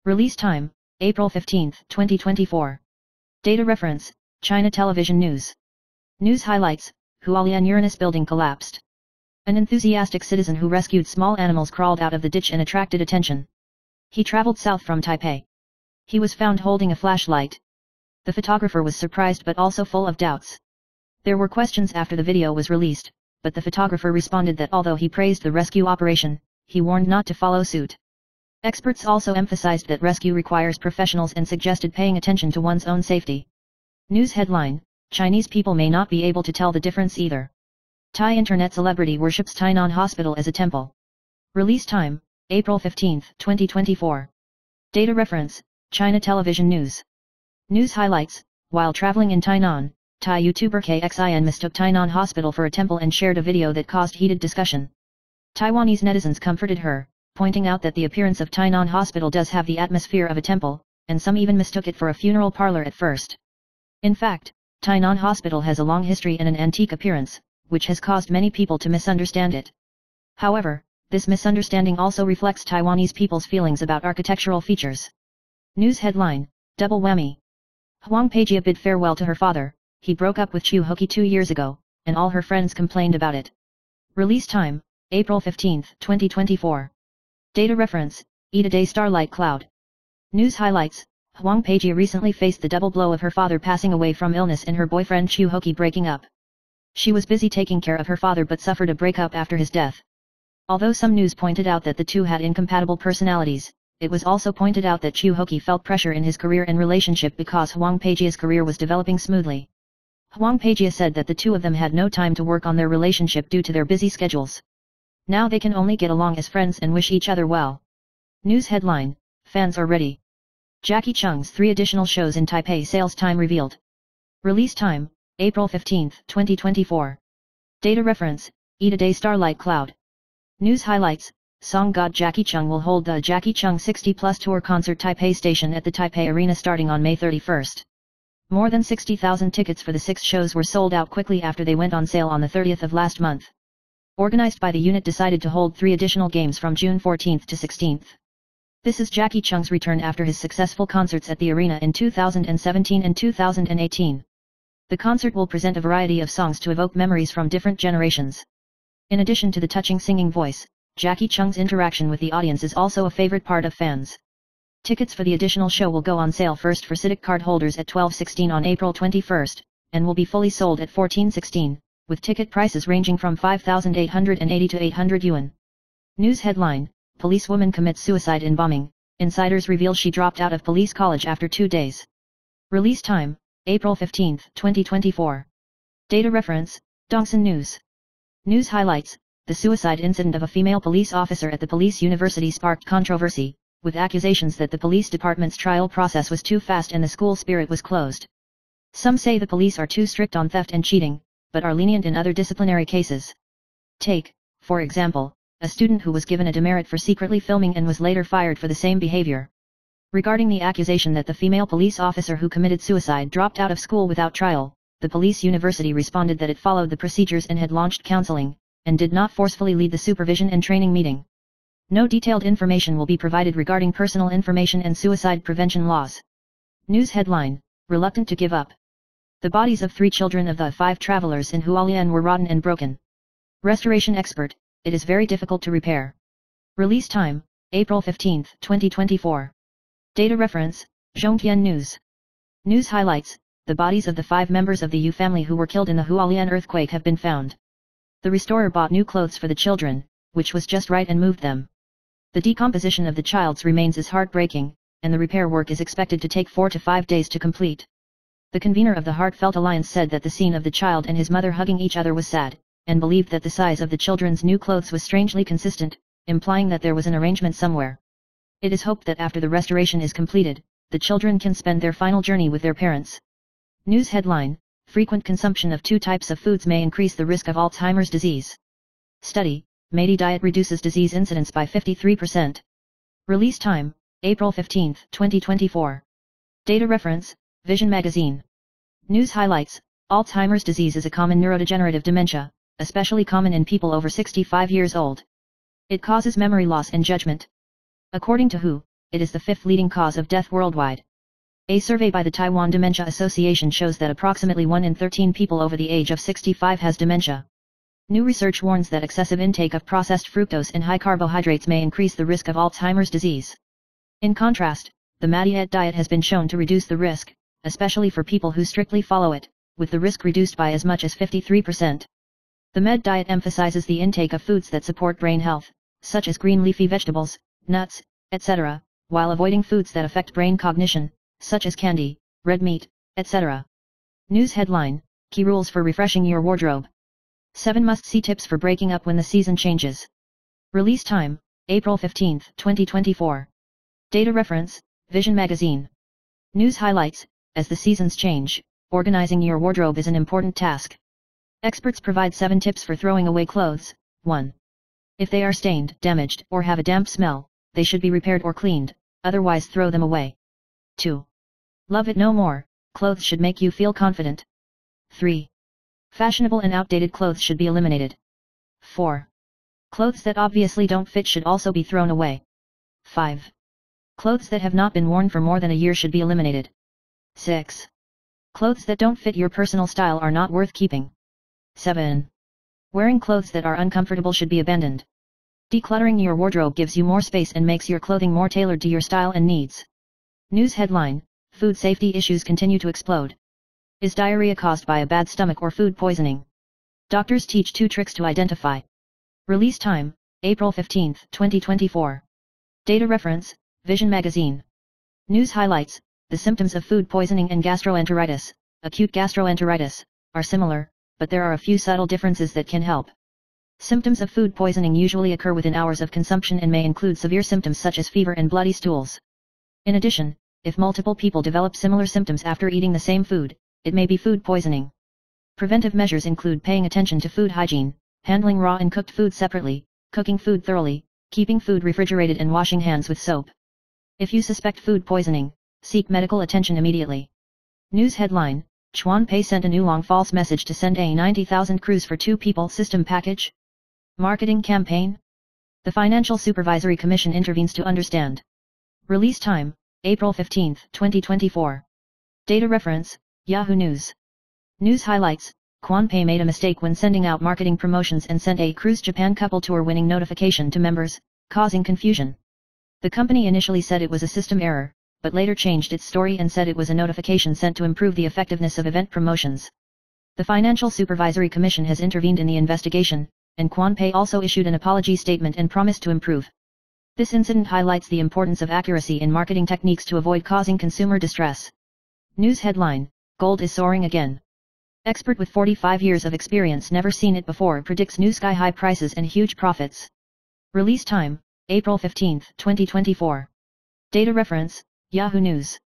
Release time, April 15, 2024. Data reference, China Television News. News highlights, Hualien Uranus building collapsed. An enthusiastic citizen who rescued small animals crawled out of the ditch and attracted attention. He traveled south from Taipei. He was found holding a flashlight. The photographer was surprised but also full of doubts. There were questions after the video was released, but the photographer responded that although he praised the rescue operation, he warned not to follow suit. Experts also emphasized that rescue requires professionals and suggested paying attention to one's own safety. News headline, Chinese people may not be able to tell the difference either. Thai internet celebrity worships Tainan Hospital as a temple. Release time, April 15, 2024. Data reference, China Television News. News highlights, while traveling in Tainan, Thai YouTuber KXIN mistook Tainan Hospital for a temple and shared a video that caused heated discussion. Taiwanese netizens comforted her, pointing out that the appearance of Tainan Hospital does have the atmosphere of a temple, and some even mistook it for a funeral parlor at first. In fact, Tainan Hospital has a long history and an antique appearance, which has caused many people to misunderstand it. However, this misunderstanding also reflects Taiwanese people's feelings about architectural features. News headline, Double Whammy. Huang Peijia bid farewell to her father. He broke up with Chu Hoki 2 years ago, and all her friends complained about it. Release time, April 15, 2024. Data reference, Eat a Day Starlight Cloud. News highlights, Huang Peijia recently faced the double blow of her father passing away from illness and her boyfriend Chu Hoki breaking up. She was busy taking care of her father but suffered a breakup after his death. Although some news pointed out that the two had incompatible personalities, it was also pointed out that Chu Hoki felt pressure in his career and relationship because Huang Peijia's career was developing smoothly. Huang Peijia said that the two of them had no time to work on their relationship due to their busy schedules. Now they can only get along as friends and wish each other well. News headline, Fans are ready. Jackie Chung's 3 additional shows in Taipei sales time revealed. Release time, April 15, 2024. Data reference, Eat a Day Starlight Cloud. News highlights, Song God Jackie Chung will hold the Jackie Chung 60 Plus Tour Concert Taipei Station at the Taipei Arena starting on May 31. More than 60,000 tickets for the 6 shows were sold out quickly after they went on sale on the 30th of last month. Organized by the unit decided to hold 3 additional games from June 14 to 16. This is Jackie Chung's return after his successful concerts at the arena in 2017 and 2018. The concert will present a variety of songs to evoke memories from different generations. In addition to the touching singing voice, Jackie Chung's interaction with the audience is also a favorite part of fans. Tickets for the additional show will go on sale first for CITIC card holders at 12:16 on April 21, and will be fully sold at 14:16, with ticket prices ranging from 5,880 to 800 yuan. News headline, Policewoman commits suicide in bombing, insiders reveal she dropped out of police college after 2 days. Release time, April 15, 2024. Data reference, Dongsan News. News highlights, the suicide incident of a female police officer at the police university sparked controversy, with accusations that the police department's trial process was too fast and the school spirit was closed. Some say the police are too strict on theft and cheating, but are lenient in other disciplinary cases. Take, for example, a student who was given a demerit for secretly filming and was later fired for the same behavior. Regarding the accusation that the female police officer who committed suicide dropped out of school without trial, the police university responded that it followed the procedures and had launched counseling, and did not forcefully lead the supervision and training meeting. No detailed information will be provided regarding personal information and suicide prevention laws. News headline: Reluctant to give up. The bodies of 3 children of the 5 travelers in Hualien were rotten and broken. Restoration expert: it is very difficult to repair. Release time: April 15, 2024. Data reference: Zhongtian News. News highlights: the bodies of the 5 members of the Yu family who were killed in the Hualien earthquake have been found. The restorer bought new clothes for the children, which was just right, and moved them. The decomposition of the child's remains is heartbreaking, and the repair work is expected to take 4 to 5 days to complete. The convener of the Heartfelt Alliance said that the scene of the child and his mother hugging each other was sad, and believed that the size of the children's new clothes was strangely consistent, implying that there was an arrangement somewhere. It is hoped that after the restoration is completed, the children can spend their final journey with their parents. News headline: Frequent consumption of 2 types of foods may increase the risk of Alzheimer's disease. Study: Meaty diet reduces disease incidence by 53%. Release time: April 15, 2024. Data reference: Vision Magazine. News highlights: Alzheimer's disease is a common neurodegenerative dementia, especially common in people over 65 years old. It causes memory loss and judgment. According to WHO, it is the 5th leading cause of death worldwide. A survey by the Taiwan Dementia Association shows that approximately 1 in 13 people over the age of 65 has dementia. New research warns that excessive intake of processed fructose and high carbohydrates may increase the risk of Alzheimer's disease. In contrast, the Meaty diet has been shown to reduce the risk, especially for people who strictly follow it, with the risk reduced by as much as 53%. The Med diet emphasizes the intake of foods that support brain health, such as green leafy vegetables, nuts, etc., while avoiding foods that affect brain cognition, such as candy, red meat, etc. News headline: Key rules for refreshing your wardrobe. 7 must-see tips for breaking up when the season changes. Release time: April 15, 2024. Data reference: Vision Magazine. News highlights: as the seasons change, organizing your wardrobe is an important task. Experts provide 7 tips for throwing away clothes. 1. If they are stained, damaged, or have a damp smell, they should be repaired or cleaned, otherwise throw them away. 2. Love it no more, clothes should make you feel confident. 3. Fashionable and outdated clothes should be eliminated. 4. Clothes that obviously don't fit should also be thrown away. 5. Clothes that have not been worn for more than a year should be eliminated. 6. Clothes that don't fit your personal style are not worth keeping. 7. Wearing clothes that are uncomfortable should be abandoned. Decluttering your wardrobe gives you more space and makes your clothing more tailored to your style and needs. News headline: Food safety issues continue to explode. Is diarrhea caused by a bad stomach or food poisoning? Doctors teach 2 tricks to identify. Release time: April 15, 2024. Data reference: Vision Magazine. News highlights: the symptoms of food poisoning and gastroenteritis, acute gastroenteritis, are similar, but there are a few subtle differences that can help. Symptoms of food poisoning usually occur within hours of consumption and may include severe symptoms such as fever and bloody stools. In addition, if multiple people develop similar symptoms after eating the same food, it may be food poisoning. Preventive measures include paying attention to food hygiene, handling raw and cooked food separately, cooking food thoroughly, keeping food refrigerated and washing hands with soap. If you suspect food poisoning, seek medical attention immediately. News headline: Chuan Pei sent a new long false message to send a 90,000 cruise for 2 people system package. Marketing campaign? The Financial Supervisory Commission intervenes to understand. Release time: April 15, 2024. Data reference: Yahoo News. News highlights: Chuan Pei made a mistake when sending out marketing promotions and sent a Cruise Japan couple tour winning notification to members, causing confusion. The company initially said it was a system error, but later changed its story and said it was a notification sent to improve the effectiveness of event promotions. The Financial Supervisory Commission has intervened in the investigation, and Chuan Pei also issued an apology statement and promised to improve. This incident highlights the importance of accuracy in marketing techniques to avoid causing consumer distress. News headline: Gold is soaring again. Expert with 45 years of experience never seen it before predicts new sky-high prices and huge profits. Release time: April 15, 2024. Data reference: Yahoo News.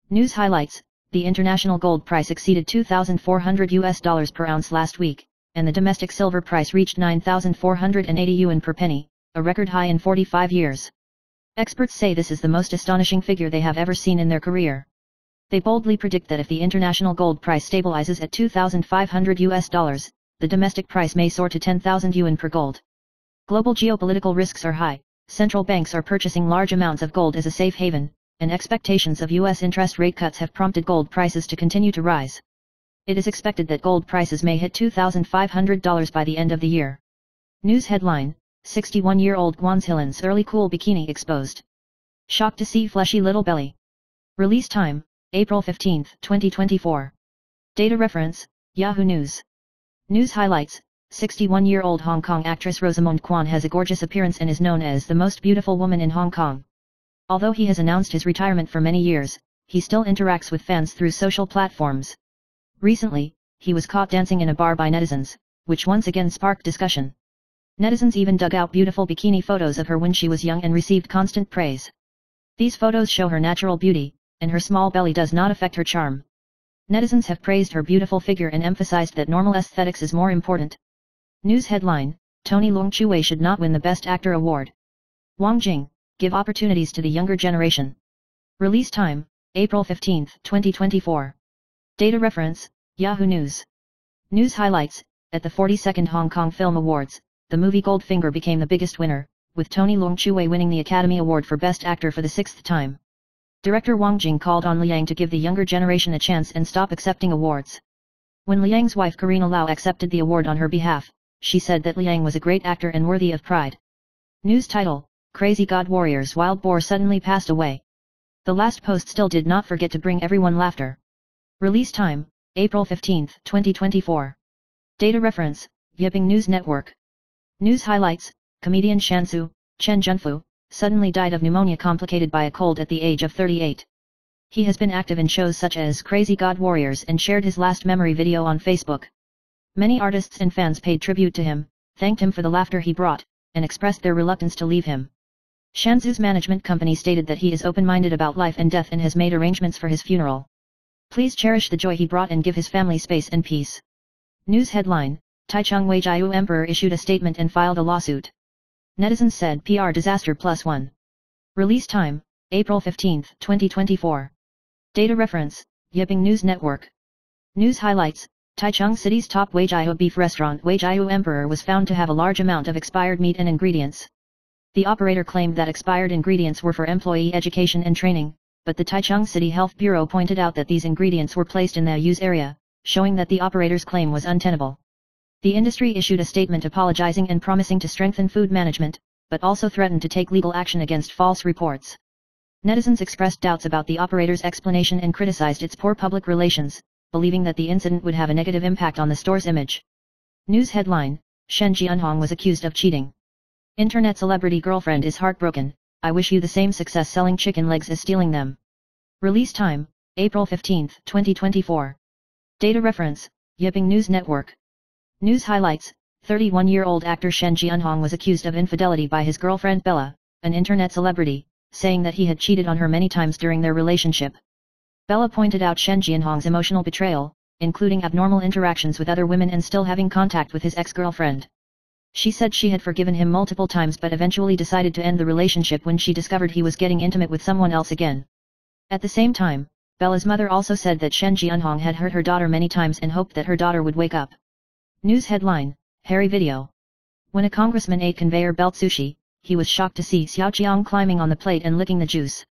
News highlights: the international gold price exceeded $2,400 per ounce last week, and the domestic silver price reached 9,480 yuan per penny, a record high in 45 years. Experts say this is the most astonishing figure they have ever seen in their career. They boldly predict that if the international gold price stabilizes at $2,500, the domestic price may soar to 10,000 yuan per gold. Global geopolitical risks are high, central banks are purchasing large amounts of gold as a safe haven, and expectations of U.S. interest rate cuts have prompted gold prices to continue to rise. It is expected that gold prices may hit $2,500 by the end of the year. News headline: 61-year-old Guanzhilan's early cool bikini exposed. Shocked to see fleshy little belly. Release time: April 15, 2024. Data reference: Yahoo News. News highlights: 61-year-old Hong Kong actress Rosamund Kwan has a gorgeous appearance and is known as the most beautiful woman in Hong Kong. Although he has announced his retirement for many years, he still interacts with fans through social platforms. Recently, he was caught dancing in a bar by netizens, which once again sparked discussion. Netizens even dug out beautiful bikini photos of her when she was young and received constant praise. These photos show her natural beauty, and her small belly does not affect her charm. Netizens have praised her beautiful figure and emphasized that normal aesthetics is more important. News headline: Tony Leung Chiu-wei should not win the Best Actor award. Wang Jing, give opportunities to the younger generation. Release time: April 15, 2024. Data reference: Yahoo News. News highlights: at the 42nd Hong Kong Film Awards, the movie Goldfinger became the biggest winner, with Tony Leung Chiu-wei winning the Academy Award for Best Actor for the 6th time. Director Wang Jing called on Liang to give the younger generation a chance and stop accepting awards. When Liang's wife Karina Lau accepted the award on her behalf, she said that Liang was a great actor and worthy of pride. News title: Crazy God Warrior's wild boar suddenly passed away. The last post still did not forget to bring everyone laughter. Release time: April 15, 2024. Data reference: Yiping News Network. News highlights: comedian Shansu, Chen Junfu, suddenly died of pneumonia complicated by a cold at the age of 38. He has been active in shows such as Crazy God Warriors and shared his last memory video on Facebook. Many artists and fans paid tribute to him, thanked him for the laughter he brought, and expressed their reluctance to leave him. Shansu's management company stated that he is open-minded about life and death and has made arrangements for his funeral. Please cherish the joy he brought and give his family space and peace. News headline: Taichung Weijiu Emperor issued a statement and filed a lawsuit. Netizens said PR disaster +1. Release time: April 15, 2024. Data reference: Yiping News Network. News highlights: Taichung City's top Weijiu beef restaurant Weijiu Emperor was found to have a large amount of expired meat and ingredients. The operator claimed that expired ingredients were for employee education and training, but the Taichung City Health Bureau pointed out that these ingredients were placed in the use area, showing that the operator's claim was untenable. The industry issued a statement apologizing and promising to strengthen food management, but also threatened to take legal action against false reports. Netizens expressed doubts about the operator's explanation and criticized its poor public relations, believing that the incident would have a negative impact on the store's image. News headline: Shen Jianhong was accused of cheating. Internet celebrity girlfriend is heartbroken, I wish you the same success selling chicken legs as stealing them. Release time: April 15, 2024. Data reference: Yiping News Network. News highlights: 31-year-old actor Shen Jianhong was accused of infidelity by his girlfriend Bella, an internet celebrity, saying that he had cheated on her many times during their relationship. Bella pointed out Shen Jianhong's emotional betrayal, including abnormal interactions with other women and still having contact with his ex-girlfriend. She said she had forgiven him multiple times but eventually decided to end the relationship when she discovered he was getting intimate with someone else again. At the same time, Bella's mother also said that Shen Jianhong had hurt her daughter many times and hoped that her daughter would wake up. News headline: Hairy video. When a congressman ate conveyor belt sushi, he was shocked to see Xiaoqiang climbing on the plate and licking the juice.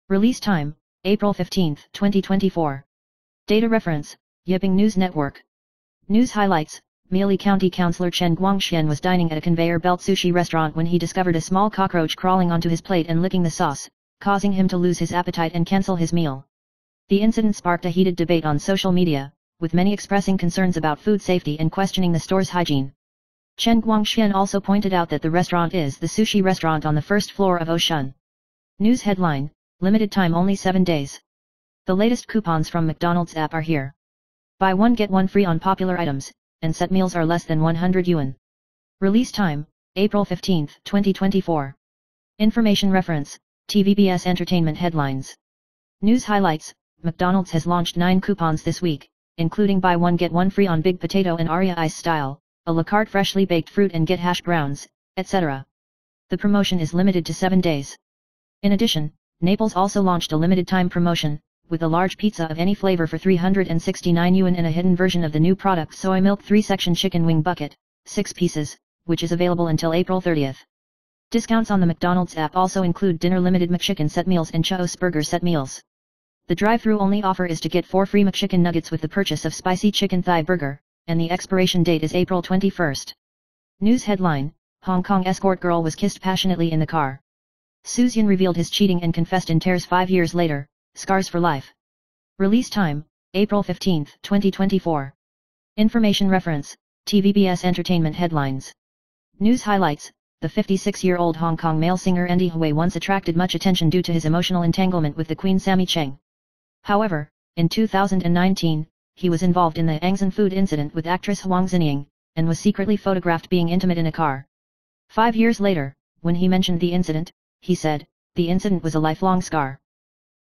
Release time: April 15, 2024. Data reference: Yiping News Network. News highlights: Miaoli County Councillor Chen Guangxian was dining at a conveyor belt sushi restaurant when he discovered a small cockroach crawling onto his plate and licking the sauce, causing him to lose his appetite and cancel his meal. The incident sparked a heated debate on social media, with many expressing concerns about food safety and questioning the store's hygiene. Chen Guangxian also pointed out that the restaurant is the sushi restaurant on the first floor of Ocean. News headline: Limited time only 7 days. The latest coupons from McDonald's app are here. Buy one get one free on popular items, and set meals are less than 100 yuan. Release time: April 15, 2024. Information reference: TVBS Entertainment Headlines. News highlights: McDonald's has launched 9 coupons this week, including buy one get one free on Big Potato and Aria Ice Style, a la carte freshly baked fruit and get hash browns, etc. The promotion is limited to 7 days. In addition, Naples also launched a limited-time promotion, with a large pizza of any flavor for 369 yuan and a hidden version of the new product soy milk 3-section chicken wing bucket, 6 pieces, which is available until April 30th. Discounts on the McDonald's app also include dinner limited McChicken set meals and Cho's burger set meals. The drive-thru only offer is to get 4 free McChicken nuggets with the purchase of spicy chicken thigh burger, and the expiration date is April 21st. News headline: Hong Kong escort girl was kissed passionately in the car. Su Xian revealed his cheating and confessed in tears 5 years later, scars for life. Release time: April 15, 2024. Information reference: TVBS Entertainment headlines. News highlights: the 56-year-old Hong Kong male singer Andy Hui once attracted much attention due to his emotional entanglement with the Queen Sammy Cheng. However, in 2019, he was involved in the Angzhen food incident with actress Huang Xinying, and was secretly photographed being intimate in a car. 5 years later, when he mentioned the incident, he said, "The incident was a lifelong scar."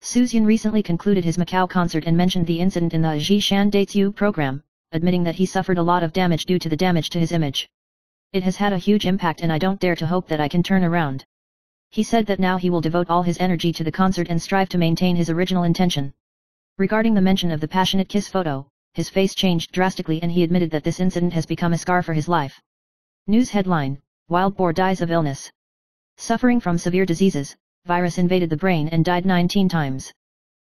Su Xian recently concluded his Macau concert and mentioned the incident in the Ji Shan Dates program, admitting that he suffered a lot of damage due to the damage to his image. "It has had a huge impact and I don't dare to hope that I can turn around." He said that now he will devote all his energy to the concert and strive to maintain his original intention. Regarding the mention of the passionate kiss photo, his face changed drastically and he admitted that this incident has become a scar for his life. News headline: Wild boar dies of illness. Suffering from severe diseases, virus invaded the brain and died 19 times.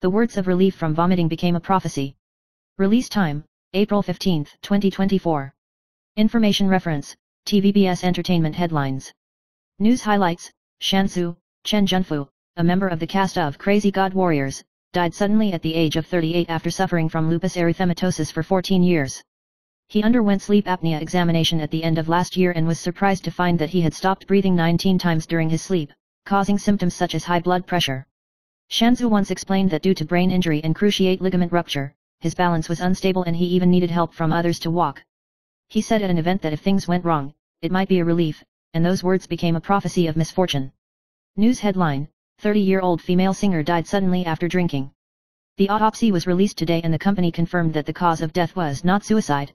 The words of relief from vomiting became a prophecy. Release time: April 15, 2024. Information reference: TVBS Entertainment headlines. News highlights: Shansu, Chen Junfu, a member of the cast of Crazy God Warriors, died suddenly at the age of 38 after suffering from lupus erythematosus for 14 years. He underwent sleep apnea examination at the end of last year and was surprised to find that he had stopped breathing 19 times during his sleep, causing symptoms such as high blood pressure. Shansu once explained that due to brain injury and cruciate ligament rupture, his balance was unstable and he even needed help from others to walk. He said at an event that if things went wrong, it might be a relief, and those words became a prophecy of misfortune. News headline: 30-year-old female singer died suddenly after drinking. The autopsy was released today and the company confirmed that the cause of death was not suicide.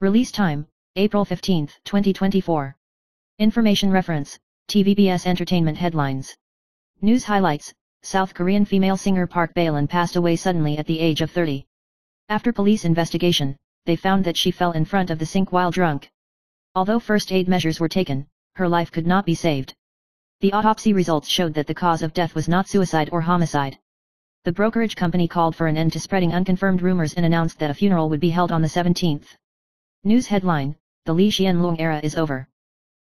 Release time: April 15, 2024. Information reference: TVBS Entertainment headlines. News highlights: South Korean female singer Park Bae-lin passed away suddenly at the age of 30. After police investigation, they found that she fell in front of the sink while drunk. Although first aid measures were taken, her life could not be saved. The autopsy results showed that the cause of death was not suicide or homicide. The brokerage company called for an end to spreading unconfirmed rumors and announced that a funeral would be held on the 17th. News headline: The Lee Hsien Loong era is over.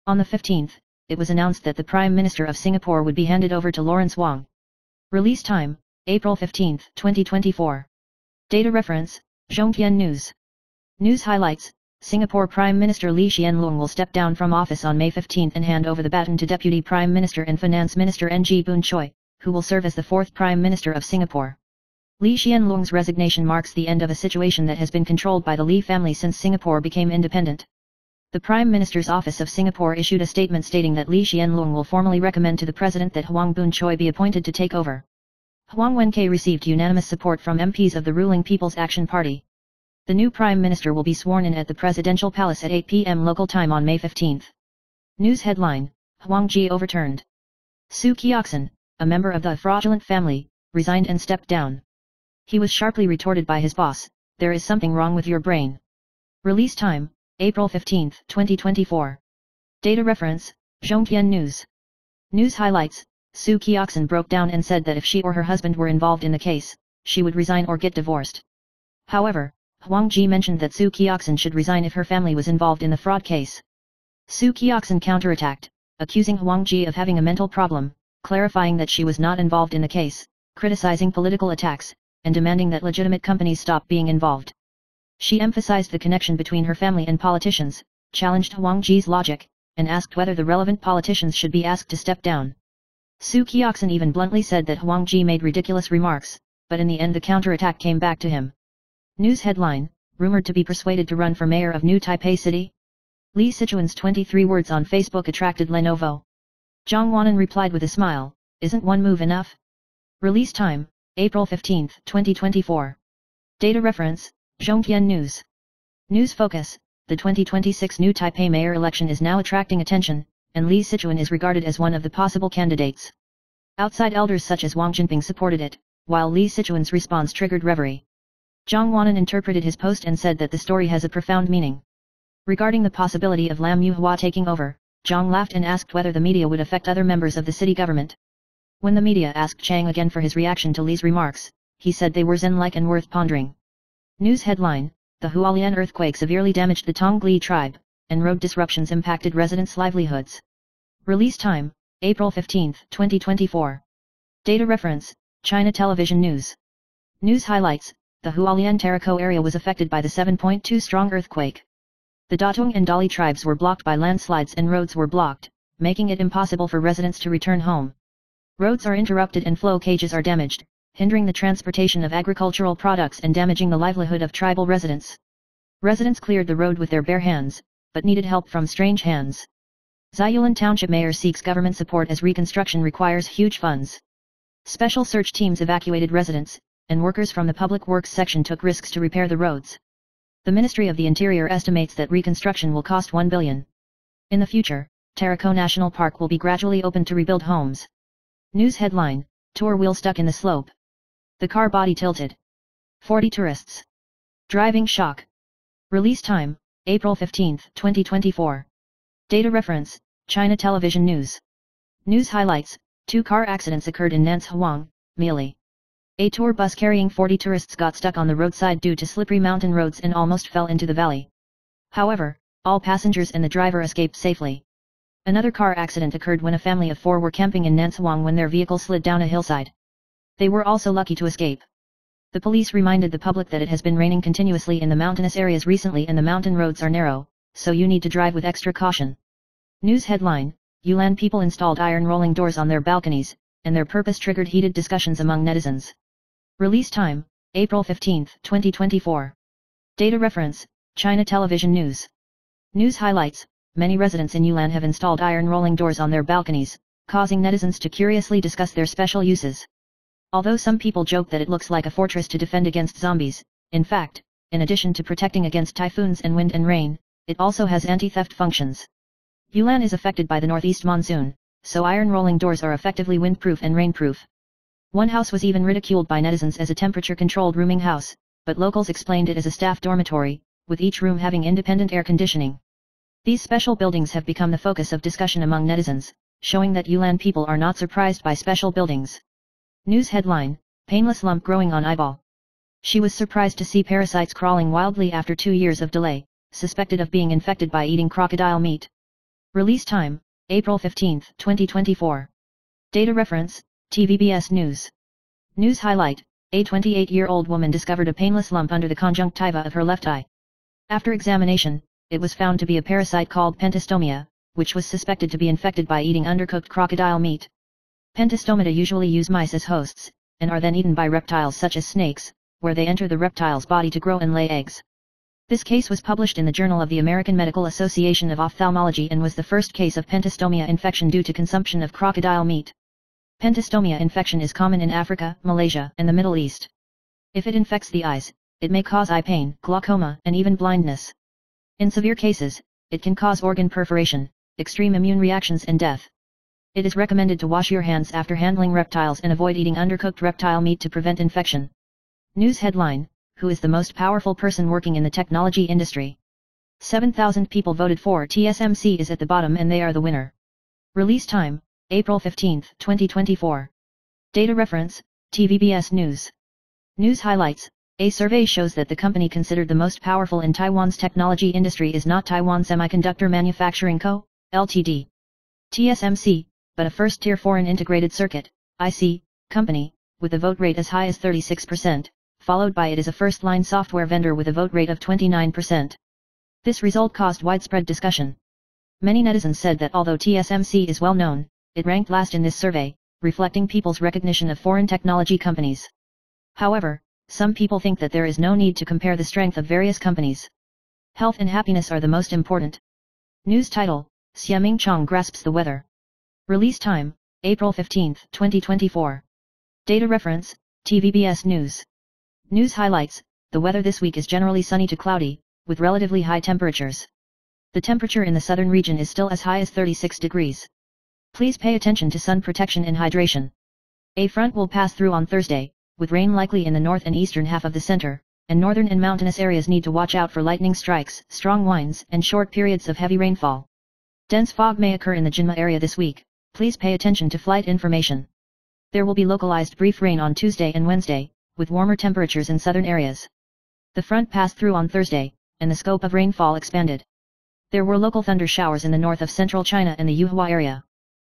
On the 15th, it was announced that the Prime Minister of Singapore would be handed over to Lawrence Wong. Release time: April 15, 2024. Data reference: Zhongtian News. News highlights: Singapore Prime Minister Lee Hsien Loong will step down from office on May 15 and hand over the baton to Deputy Prime Minister and Finance Minister Ng Boon Choi, who will serve as the 4th Prime Minister of Singapore. Lee Hsien Loong's resignation marks the end of a situation that has been controlled by the Lee family since Singapore became independent. The Prime Minister's Office of Singapore issued a statement stating that Lee Hsien Loong will formally recommend to the President that Hwang Boon Choi be appointed to take over. Hwang Wen-kei received unanimous support from MPs of the ruling People's Action Party. The new Prime Minister will be sworn in at the Presidential Palace at 8 p.m. local time on May 15. News headline: Hwang Ji overturned. Su Kyoxin, a member of the fraudulent family, resigned and stepped down. He was sharply retorted by his boss, "There is something wrong with your brain." Release time: April 15, 2024. Data reference: Zhongtian News. News highlights: Su Kyoxin broke down and said that if she or her husband were involved in the case, she would resign or get divorced. However, Hwang Ji mentioned that Su Kyoxin should resign if her family was involved in the fraud case. Su Kyoxin counterattacked, accusing Hwang Ji of having a mental problem, clarifying that she was not involved in the case, criticizing political attacks, and demanding that legitimate companies stop being involved. She emphasized the connection between her family and politicians, challenged Hwang Ji's logic, and asked whether the relevant politicians should be asked to step down. Su Kyoxin even bluntly said that Hwang Ji made ridiculous remarks, but in the end the counterattack came back to him. News headline: Rumored to be persuaded to run for mayor of New Taipei City? Lee Sichuan's 23 words on Facebook attracted Lenovo. Zhang Wanan replied with a smile, "Isn't one move enough?" Release time: April 15, 2024. Data reference: Zhongtian News. News focus: The 2026 New Taipei mayor election is now attracting attention, and Lee Sichuan is regarded as one of the possible candidates. Outside elders such as Wang Jinping supported it, while Li Sichuan's response triggered reverie. Zhang Wanan interpreted his post and said that the story has a profound meaning. Regarding the possibility of Lam Yuhua taking over, Zhang laughed and asked whether the media would affect other members of the city government. When the media asked Chang again for his reaction to Li's remarks, he said they were zen-like and worth pondering. News headline: The Hualien earthquake severely damaged the Tongli tribe, and road disruptions impacted residents' livelihoods. Release time: April 15, 2024. Data reference: China Television News. News highlights: The Hualien Tarakou area was affected by the 7.2 strong earthquake. The Datung and Dali tribes were blocked by landslides and roads were blocked, making it impossible for residents to return home. Roads are interrupted and flow cages are damaged, hindering the transportation of agricultural products and damaging the livelihood of tribal residents. Residents cleared the road with their bare hands, but needed help from strange hands. Ziyulan Township Mayor seeks government support as reconstruction requires huge funds. Special search teams evacuated residents, and workers from the Public Works section took risks to repair the roads. The Ministry of the Interior estimates that reconstruction will cost 1 billion. In the future, Tarakou National Park will be gradually opened to rebuild homes. News headline: Tour wheel stuck in the slope. The car body tilted. 40 tourists. Driving shock. Release time: April 15, 2024. Data reference: China Television News. News highlights: 2 car accidents occurred in Nance Huang, Miali. A tour bus carrying 40 tourists got stuck on the roadside due to slippery mountain roads and almost fell into the valley. However, all passengers and the driver escaped safely. Another car accident occurred when a family of 4 were camping in Nance Huang when their vehicle slid down a hillside. They were also lucky to escape. The police reminded the public that it has been raining continuously in the mountainous areas recently and the mountain roads are narrow, so you need to drive with extra caution. News headline: Yulan people installed iron rolling doors on their balconies, and their purpose triggered heated discussions among netizens. Release time: April 15, 2024. Data reference: China Television News. News highlights: Many residents in Yulan have installed iron rolling doors on their balconies, causing netizens to curiously discuss their special uses. Although some people joke that it looks like a fortress to defend against zombies, in fact, in addition to protecting against typhoons and wind and rain, it also has anti-theft functions. Yulan is affected by the northeast monsoon, so iron rolling doors are effectively windproof and rainproof. One house was even ridiculed by netizens as a temperature-controlled rooming house, but locals explained it as a staff dormitory, with each room having independent air conditioning. These special buildings have become the focus of discussion among netizens, showing that Yulan people are not surprised by special buildings. News headline: Painless lump growing on eyeball. She was surprised to see parasites crawling wildly after 2 years of delay, suspected of being infected by eating crocodile meat. Release time: April 15, 2024. Data reference: TVBS News. News highlight: A 28-year-old woman discovered a painless lump under the conjunctiva of her left eye. After examination, it was found to be a parasite called pentastomia, which was suspected to be infected by eating undercooked crocodile meat. Pentastomata usually use mice as hosts, and are then eaten by reptiles such as snakes, where they enter the reptile's body to grow and lay eggs. This case was published in the Journal of the American Medical Association of Ophthalmology and was the first case of pentastomia infection due to consumption of crocodile meat. Pentastomia infection is common in Africa, Malaysia, and the Middle East. If it infects the eyes, it may cause eye pain, glaucoma, and even blindness. In severe cases, it can cause organ perforation, extreme immune reactions and death. It is recommended to wash your hands after handling reptiles and avoid eating undercooked reptile meat to prevent infection. News headline: Who is the most powerful person working in the technology industry? 7,000 people voted for TSMC is at the bottom and they are the winner. Release time: April 15, 2024. Data reference: TVBS News. News highlights: A survey shows that the company considered the most powerful in Taiwan's technology industry is not Taiwan Semiconductor Manufacturing Co., Ltd. TSMC, but a first-tier foreign integrated circuit, IC, company, with a vote rate as high as 36%, followed by it is a first-line software vendor with a vote rate of 29%. This result caused widespread discussion. Many netizens said that although TSMC is well known, it ranked last in this survey, reflecting people's recognition of foreign technology companies. However, some people think that there is no need to compare the strength of various companies. Health and happiness are the most important. News title: Xiaming Chong grasps the weather. Release time: April 15, 2024. Data reference: TVBS News. News highlights: The weather this week is generally sunny to cloudy, with relatively high temperatures. The temperature in the southern region is still as high as 36 degrees. Please pay attention to sun protection and hydration. A front will pass through on Thursday, with rain likely in the north and eastern half of the center, and northern and mountainous areas need to watch out for lightning strikes, strong winds, and short periods of heavy rainfall. Dense fog may occur in the Jinma area this week. Please pay attention to flight information. There will be localized brief rain on Tuesday and Wednesday, with warmer temperatures in southern areas. The front passed through on Thursday, and the scope of rainfall expanded. There were local thunder showers in the north of central China and the Yuhua area.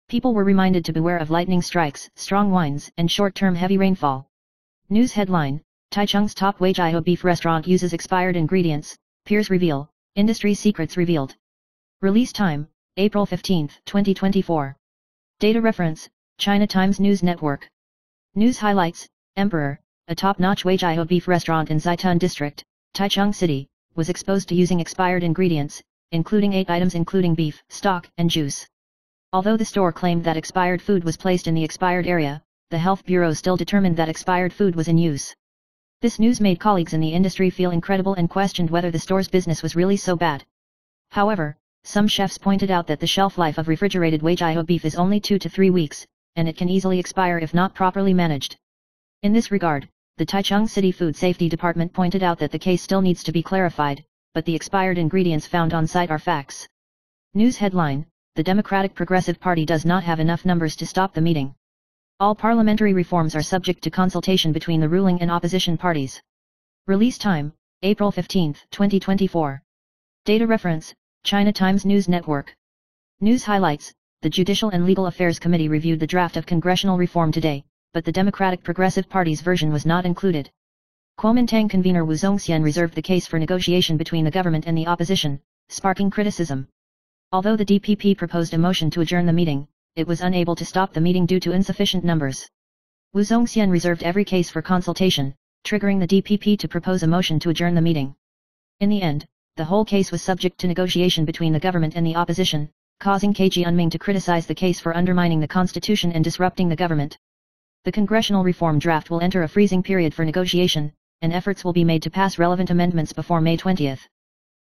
People were reminded to beware of lightning strikes, strong winds, and short-term heavy rainfall. News headline: Taichung's top Weijia beef restaurant uses expired ingredients, peers reveal, industry secrets revealed. Release time: April 15, 2024. Data reference: China Times News Network. News highlights: Emperor, a top-notch Weijia beef restaurant in Zhaitun District, Taichung City, was exposed to using expired ingredients, including 8 items including beef, stock, and juice. Although the store claimed that expired food was placed in the expired area, the Health Bureau still determined that expired food was in use. This news made colleagues in the industry feel incredible and questioned whether the store's business was really so bad. However, some chefs pointed out that the shelf life of refrigerated Weijia beef is only 2 to 3 weeks, and it can easily expire if not properly managed. In this regard, the Taichung City Food Safety Department pointed out that the case still needs to be clarified, but the expired ingredients found on site are facts. News headline: The Democratic Progressive Party does not have enough numbers to stop the meeting. All parliamentary reforms are subject to consultation between the ruling and opposition parties. Release time: April 15, 2024. Data reference: China Times News Network. News highlights: The Judicial and Legal Affairs Committee reviewed the draft of congressional reform today, but the Democratic Progressive Party's version was not included. Kuomintang convener Wu Zongxian reserved the case for negotiation between the government and the opposition, sparking criticism. Although the DPP proposed a motion to adjourn the meeting, it was unable to stop the meeting due to insufficient numbers. Wu Zongxian reserved every case for consultation, triggering the DPP to propose a motion to adjourn the meeting. In the end, the whole case was subject to negotiation between the government and the opposition, causing KG Unming to criticize the case for undermining the constitution and disrupting the government. The congressional reform draft will enter a freezing period for negotiation, and efforts will be made to pass relevant amendments before May 20.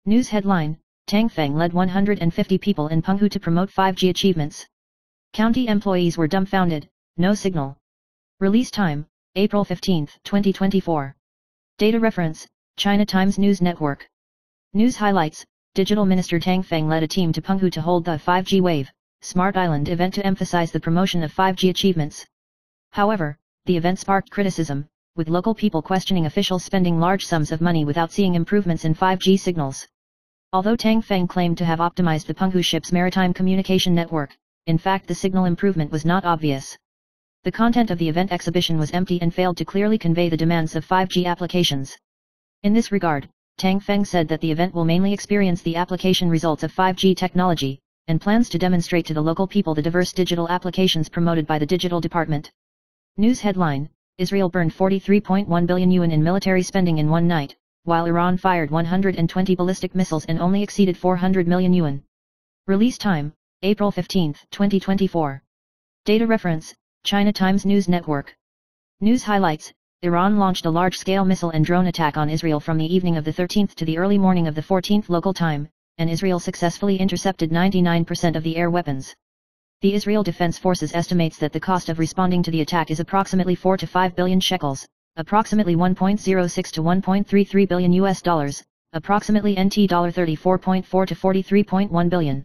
News headline: Tang Feng led 150 people in Penghu to promote 5G achievements. County employees were dumbfounded, no signal. Release time: April 15, 2024. Data reference: China Times News Network. News highlights: Digital Minister Tang Feng led a team to Penghu to hold the 5G Wave, Smart Island event to emphasize the promotion of 5G achievements. However, the event sparked criticism, with local people questioning officials spending large sums of money without seeing improvements in 5G signals. Although Tang Feng claimed to have optimized the Penghu ship's maritime communication network, in fact the signal improvement was not obvious. The content of the event exhibition was empty and failed to clearly convey the demands of 5G applications. In this regard, Tang Feng said that the event will mainly experience the application results of 5G technology, and plans to demonstrate to the local people the diverse digital applications promoted by the digital department. News headline: Israel burned 43.1 billion yuan in military spending in one night, while Iran fired 120 ballistic missiles and only exceeded 400 million yuan. Release time: April 15, 2024. Data reference: China Times News Network. News highlights: Iran launched a large-scale missile and drone attack on Israel from the evening of the 13th to the early morning of the 14th local time, and Israel successfully intercepted 99% of the air weapons. The Israel Defense Forces estimates that the cost of responding to the attack is approximately 4 to 5 billion shekels, approximately 1.06 to 1.33 billion US dollars, approximately NT $34.4 to 43.1 billion.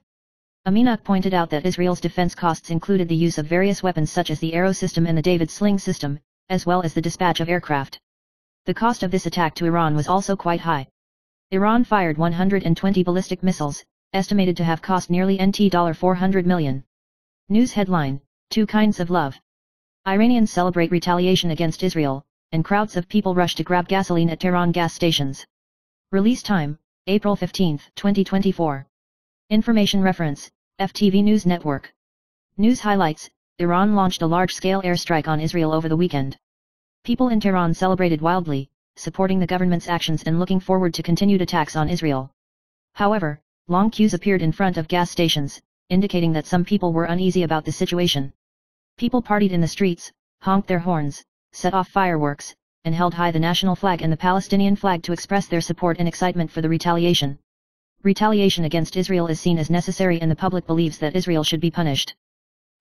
Aminak pointed out that Israel's defense costs included the use of various weapons such as the Arrow system and the David Sling system, as well as the dispatch of aircraft. The cost of this attack to Iran was also quite high. Iran fired 120 ballistic missiles, estimated to have cost nearly NT $400 million. News headline: Two kinds of love. Iranians celebrate retaliation against Israel, and crowds of people rush to grab gasoline at Tehran gas stations. Release time: April 15, 2024. Information reference: FTV News Network. News highlights: Iran launched a large-scale airstrike on Israel over the weekend. People in Tehran celebrated wildly, supporting the government's actions and looking forward to continued attacks on Israel. However, long queues appeared in front of gas stations, indicating that some people were uneasy about the situation. People partied in the streets, honked their horns, set off fireworks, and held high the national flag and the Palestinian flag to express their support and excitement for the retaliation. Retaliation against Israel is seen as necessary and the public believes that Israel should be punished.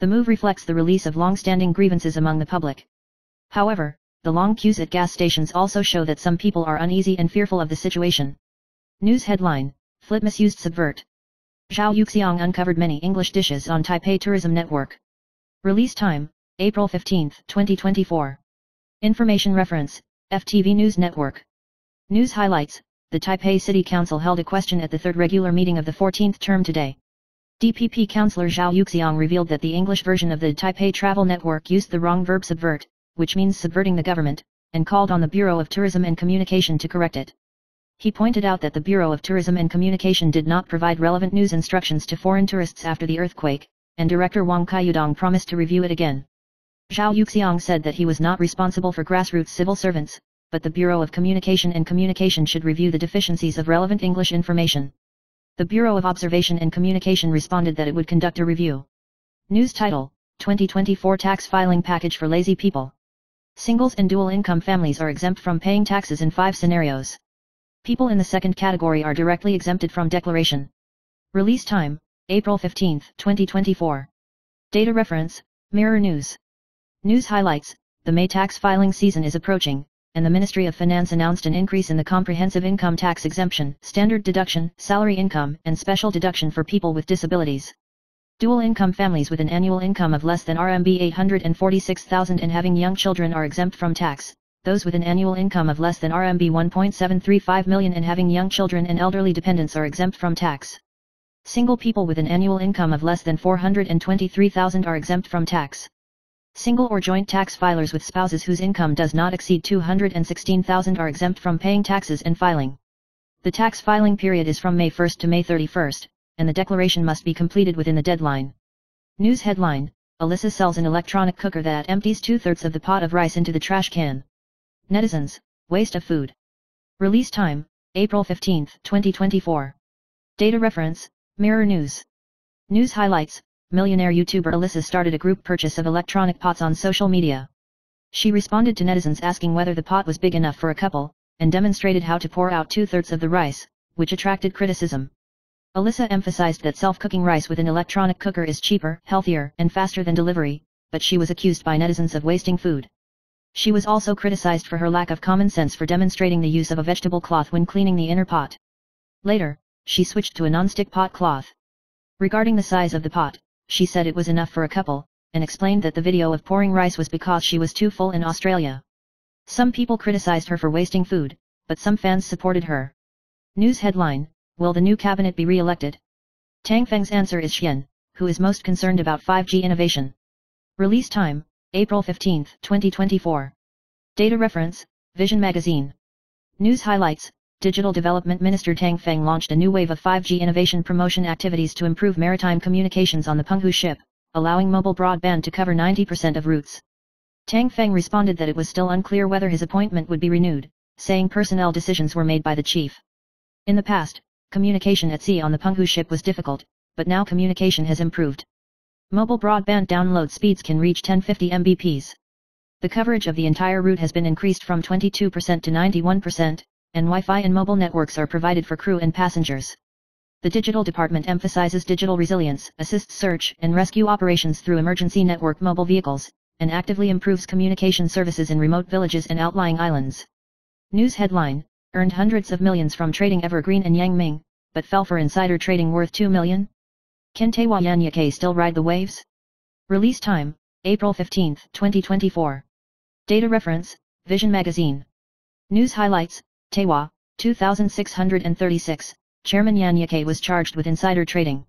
The move reflects the release of long-standing grievances among the public. However, the long queues at gas stations also show that some people are uneasy and fearful of the situation. News headline: Flip misused subvert. Zhao Yuxiang uncovered many English dishes on Taipei Tourism Network. Release time: April 15, 2024. Information reference: FTV News Network. News highlights: the Taipei City Council held a question at the third regular meeting of the 14th term today. DPP Councillor Zhao Yuxiang revealed that the English version of the Taipei Travel Network used the wrong verb subvert, which means subverting the government, and called on the Bureau of Tourism and Communication to correct it. He pointed out that the Bureau of Tourism and Communication did not provide relevant news instructions to foreign tourists after the earthquake, and Director Wang Kaiyudong promised to review it again. Zhao Yuxiang said that he was not responsible for grassroots civil servants, but the Bureau of Communication and Communication should review the deficiencies of relevant English information. The Bureau of Observation and Communication responded that it would conduct a review. News title: 2024 Tax Filing Package for Lazy People. Singles and dual-income families are exempt from paying taxes in 5 scenarios. People in the second category are directly exempted from declaration. Release time: April 15, 2024. Data reference: Mirror News. News highlights: the May tax filing season is approaching, and the Ministry of Finance announced an increase in the comprehensive income tax exemption, standard deduction, salary income, and special deduction for people with disabilities. Dual-income families with an annual income of less than RMB 846,000 and having young children are exempt from tax. Those with an annual income of less than RMB 1.735 million and having young children and elderly dependents are exempt from tax. Single people with an annual income of less than 423,000 are exempt from tax. Single or joint tax filers with spouses whose income does not exceed 216,000 are exempt from paying taxes and filing. The tax filing period is from May 1 to May 31, and the declaration must be completed within the deadline. News headline: Alyssa sells an electronic cooker that empties 2/3 of the pot of rice into the trash can. Netizens: waste of food. Release time: April 15, 2024. Data reference: Mirror News. News highlights: millionaire YouTuber Alyssa started a group purchase of electronic pots on social media. She responded to netizens asking whether the pot was big enough for a couple, and demonstrated how to pour out 2/3 of the rice, which attracted criticism. Alyssa emphasized that self-cooking rice with an electronic cooker is cheaper, healthier, and faster than delivery, but she was accused by netizens of wasting food. She was also criticized for her lack of common sense for demonstrating the use of a vegetable cloth when cleaning the inner pot. Later, she switched to a non-stick pot cloth. Regarding the size of the pot, she said it was enough for a couple, and explained that the video of pouring rice was because she was too full in Australia. Some people criticized her for wasting food, but some fans supported her. News headline: Will the new cabinet be re-elected? Tang Feng's answer is Xian, who is most concerned about 5G innovation. Release time: April 15, 2024. Data reference: Vision Magazine. News highlights: Digital Development Minister Tang Feng launched a new wave of 5G innovation promotion activities to improve maritime communications on the Penghu ship, allowing mobile broadband to cover 90% of routes. Tang Feng responded that it was still unclear whether his appointment would be renewed, saying personnel decisions were made by the chief. In the past, communication at sea on the Penghu ship was difficult, but now communication has improved. Mobile broadband download speeds can reach 1050 Mbps. The coverage of the entire route has been increased from 22% to 91%, and Wi-Fi and mobile networks are provided for crew and passengers. The digital department emphasizes digital resilience, assists search and rescue operations through emergency network mobile vehicles, and actively improves communication services in remote villages and outlying islands. News headline: Earned hundreds of millions from trading Evergreen and Yangming, but fell for insider trading worth 2 million? Can Taiwa Yanyake still ride the waves? Release time: April 15, 2024. Data reference: Vision Magazine. News highlights: Taiwa, 2636, Chairman Yanyake was charged with insider trading.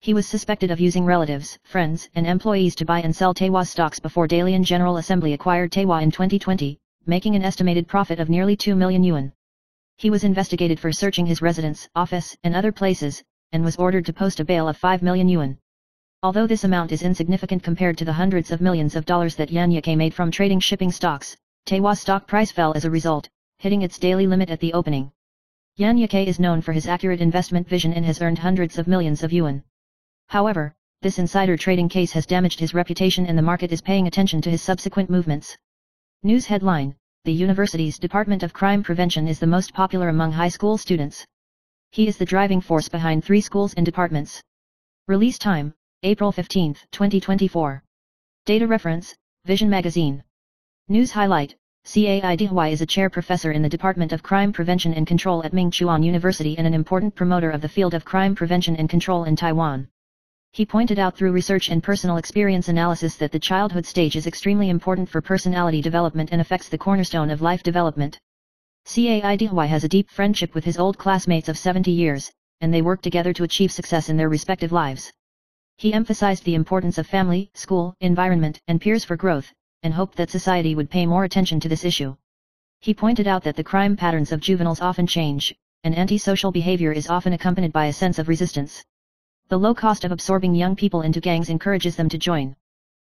He was suspected of using relatives, friends, and employees to buy and sell Taiwa stocks before Dalian General Assembly acquired Taiwa in 2020, making an estimated profit of nearly 2 million yuan. He was investigated for searching his residence, office, and other places, and was ordered to post a bail of 5 million yuan. Although this amount is insignificant compared to the hundreds of millions of dollars that Yanyake made from trading shipping stocks, Taiwa's stock price fell as a result, hitting its daily limit at the opening. Yanyake is known for his accurate investment vision and has earned hundreds of millions of yuan. However, this insider trading case has damaged his reputation and the market is paying attention to his subsequent movements. News headline: The university's Department of Crime Prevention is the most popular among high school students. He is the driving force behind 3 schools and departments. Release time: April 15, 2024. Data reference, Vision Magazine. News highlight, Cai is a chair professor in the Department of Crime Prevention and Control at Ming-Chuan University and an important promoter of the field of crime prevention and control in Taiwan. He pointed out through research and personal experience analysis that the childhood stage is extremely important for personality development and affects the cornerstone of life development. Cai has a deep friendship with his old classmates of 70 years, and they work together to achieve success in their respective lives. He emphasized the importance of family, school, environment, and peers for growth, and hoped that society would pay more attention to this issue. He pointed out that the crime patterns of juveniles often change, and antisocial behavior is often accompanied by a sense of resistance. The low cost of absorbing young people into gangs encourages them to join.